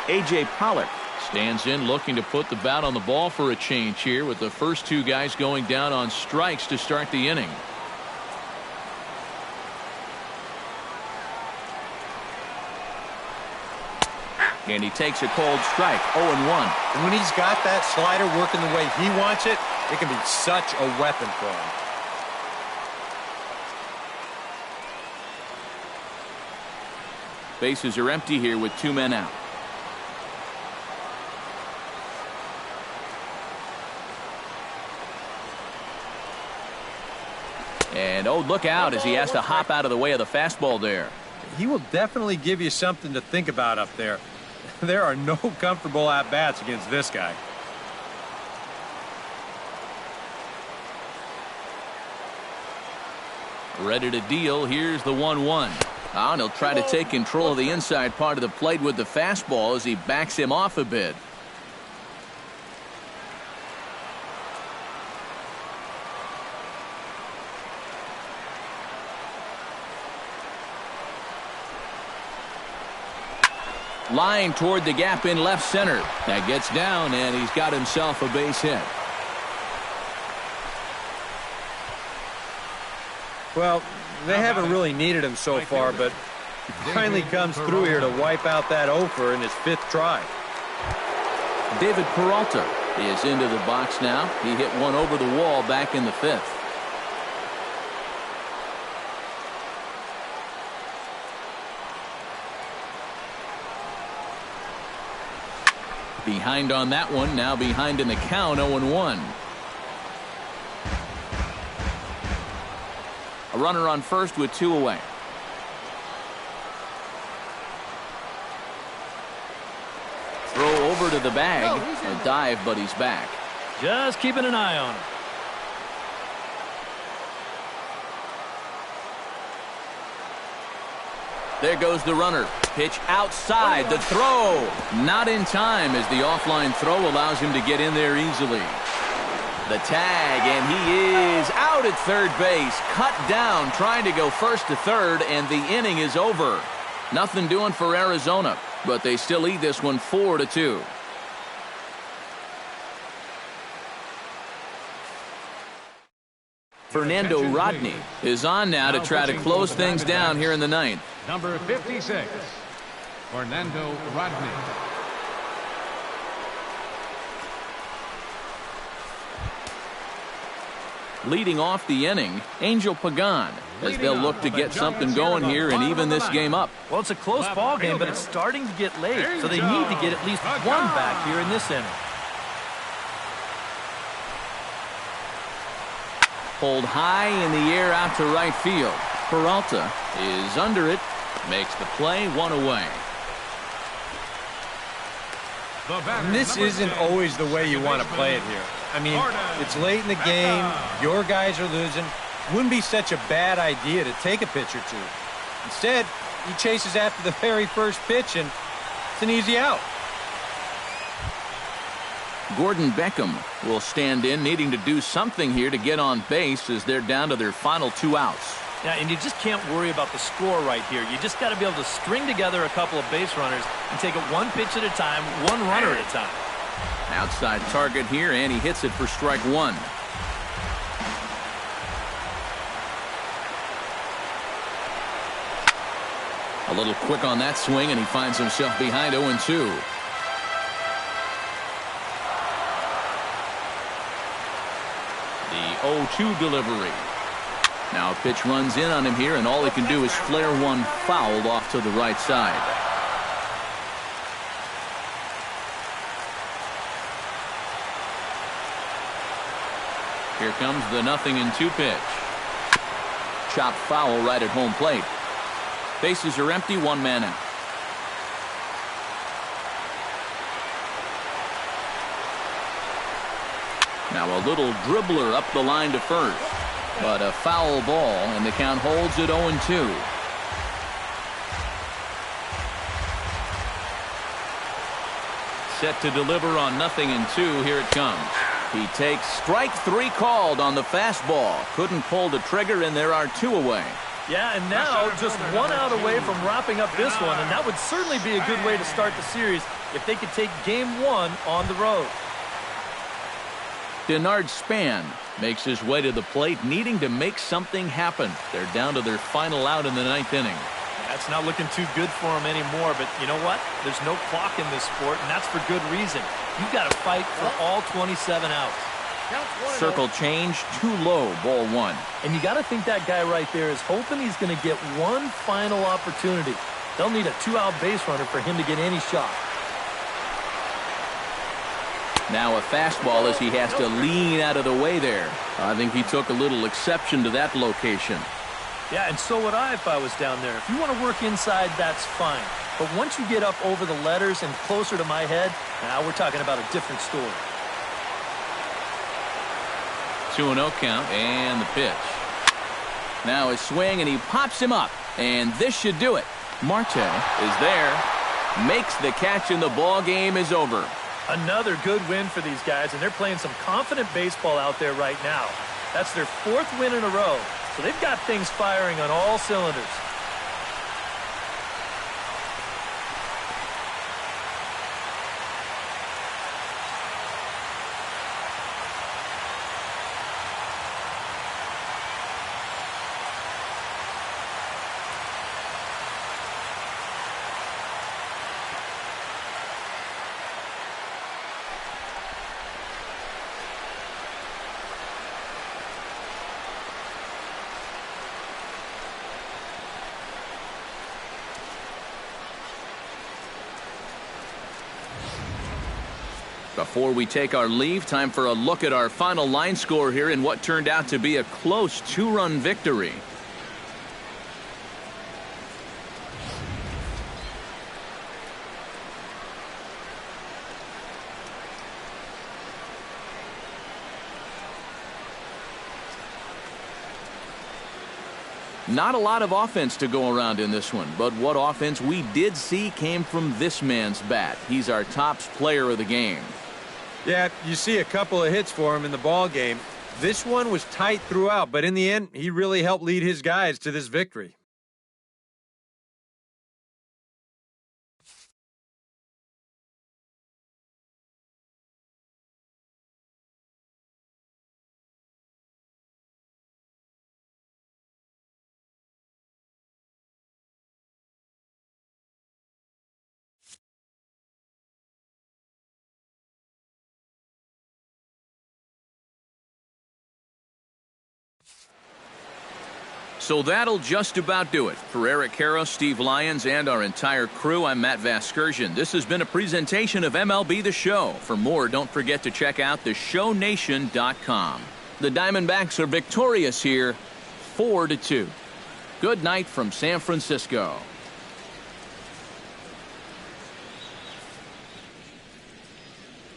A.J. Pollock stands in looking to put the bat on the ball for a change here with the first 2 guys going down on strikes to start the inning. And he takes a cold strike, 0-1. And when he's got that slider working the way he wants it, it can be such a weapon for him. Bases are empty here with 2 men out. And oh, look out as he has to hop out of the way of the fastball there. He will definitely give you something to think about up there. There are no comfortable at-bats against this guy. Ready to deal. Here's the 1-1. And he'll try to take control of the inside part of the plate with the fastball as he backs him off a bit. Line toward the gap in left center. That gets down, and he's got himself a base hit. Well, they haven't really needed him so far, but he finally comes through here to wipe out that offer in his 5th try. David Peralta is into the box now. He hit one over the wall back in the 5th. Behind on that one, now behind in the count, 0-1. A runner on first with 2 away. Throw over to the bag. A dive, but he's back. Just keeping an eye on him. There goes the runner. Pitch outside. The throw. Not in time as the offline throw allows him to get in there easily. The tag, and he is out at third base. Cut down, trying to go first to third, and the inning is over. Nothing doing for Arizona, but they still lead this one 4-2. Fernando Rodney is on now to try to close things down here in the 9th. Number 56, Fernando Rodney. Leading off the inning, Angel Pagan, as they'll look to get something going here and even this game up. Well, it's a close ball game, but it's starting to get late, so they need to get at least one back here in this inning. Pulled high in the air out to right field. Peralta is under it, makes the play, 1 away. And this isn't always the way you want to play it here. I mean, it's late in the game. Your guys are losing. Wouldn't be such a bad idea to take a pitch or two. Instead, he chases after the very first pitch, and it's an easy out. Gordon Beckham will stand in, needing to do something here to get on base as they're down to their final 2 outs. Yeah, and you just can't worry about the score right here. You just got to be able to string together a couple of base runners and take it one pitch at a time, one runner at a time. Outside target here, and he hits it for strike 1. A little quick on that swing, and he finds himself behind 0-2. The 0-2 delivery. Now a pitch runs in on him here, and all he can do is flare one fouled off to the right side. Here comes the 0-2 pitch. Chopped foul right at home plate. Bases are empty, 1 man out. Now a little dribbler up the line to first. But a foul ball, and the count holds at 0-2. Set to deliver on 0-2. Here it comes. He takes strike 3 called on the fastball. Couldn't pull the trigger, and there are 2 away. Yeah, and now just 1 out away from wrapping up this one, and that would certainly be a good way to start the series if they could take game 1 on the road. Denard Span makes his way to the plate, needing to make something happen. They're down to their final out in the 9th inning. That's not looking too good for him anymore, but you know what? There's no clock in this sport, and that's for good reason. You've got to fight for all 27 outs. Circle change, too low, ball 1. And you got to think that guy right there is hoping he's going to get one final opportunity. They'll need a 2-out base runner for him to get any shot. Now a fastball as he has to lean out of the way there. I think he took a little exception to that location. Yeah, and so would I if I was down there. If you want to work inside, that's fine. But once you get up over the letters and closer to my head, now we're talking about a different story. 2-0 count, and the pitch. Now a swing, and he pops him up. And this should do it. Marte is there. Makes the catch, and the ball game is over. Another good win for these guys, and they're playing some confident baseball out there right now. That's their 4th win in a row, so they've got things firing on all cylinders. Before we take our leave, time for a look at our final line score here in what turned out to be a close 2-run victory. Not a lot of offense to go around in this one, but what offense we did see came from this man's bat. He's our top player of the game. Yeah, you see a couple of hits for him in the ball game. This one was tight throughout, but in the end, he really helped lead his guys to this victory. So that'll just about do it. For Eric Karros, Steve Lyons, and our entire crew, I'm Matt Vasgersian. This has been a presentation of MLB The Show. For more, don't forget to check out theshownation.com. The Diamondbacks are victorious here, 4-2. Good night from San Francisco.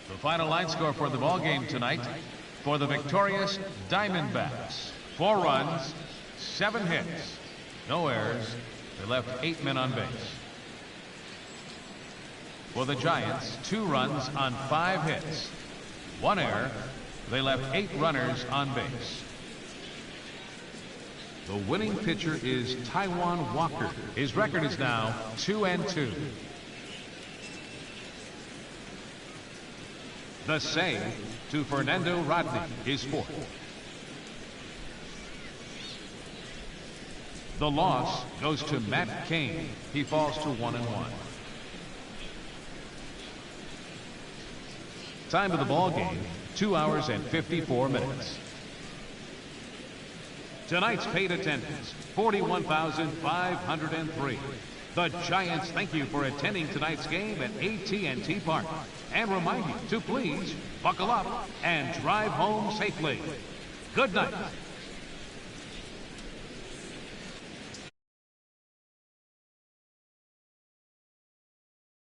The final line score for the ball game tonight for the victorious Diamondbacks: 4 runs, 7 hits, no errors. They left 8 men on base. For the Giants, 2 runs on 5 hits, 1 error. They left 8 runners on base. The winning pitcher is Taijuan Walker. His record is now 2-2. The save to Fernando Rodney, his 4th. The loss goes to Matt Cain. He falls to 1-1. Time of the ball game, 2 hours and 54 minutes. Tonight's paid attendance, 41,503. The Giants thank you for attending tonight's game at AT&T Park and remind you to please buckle up and drive home safely. Good night.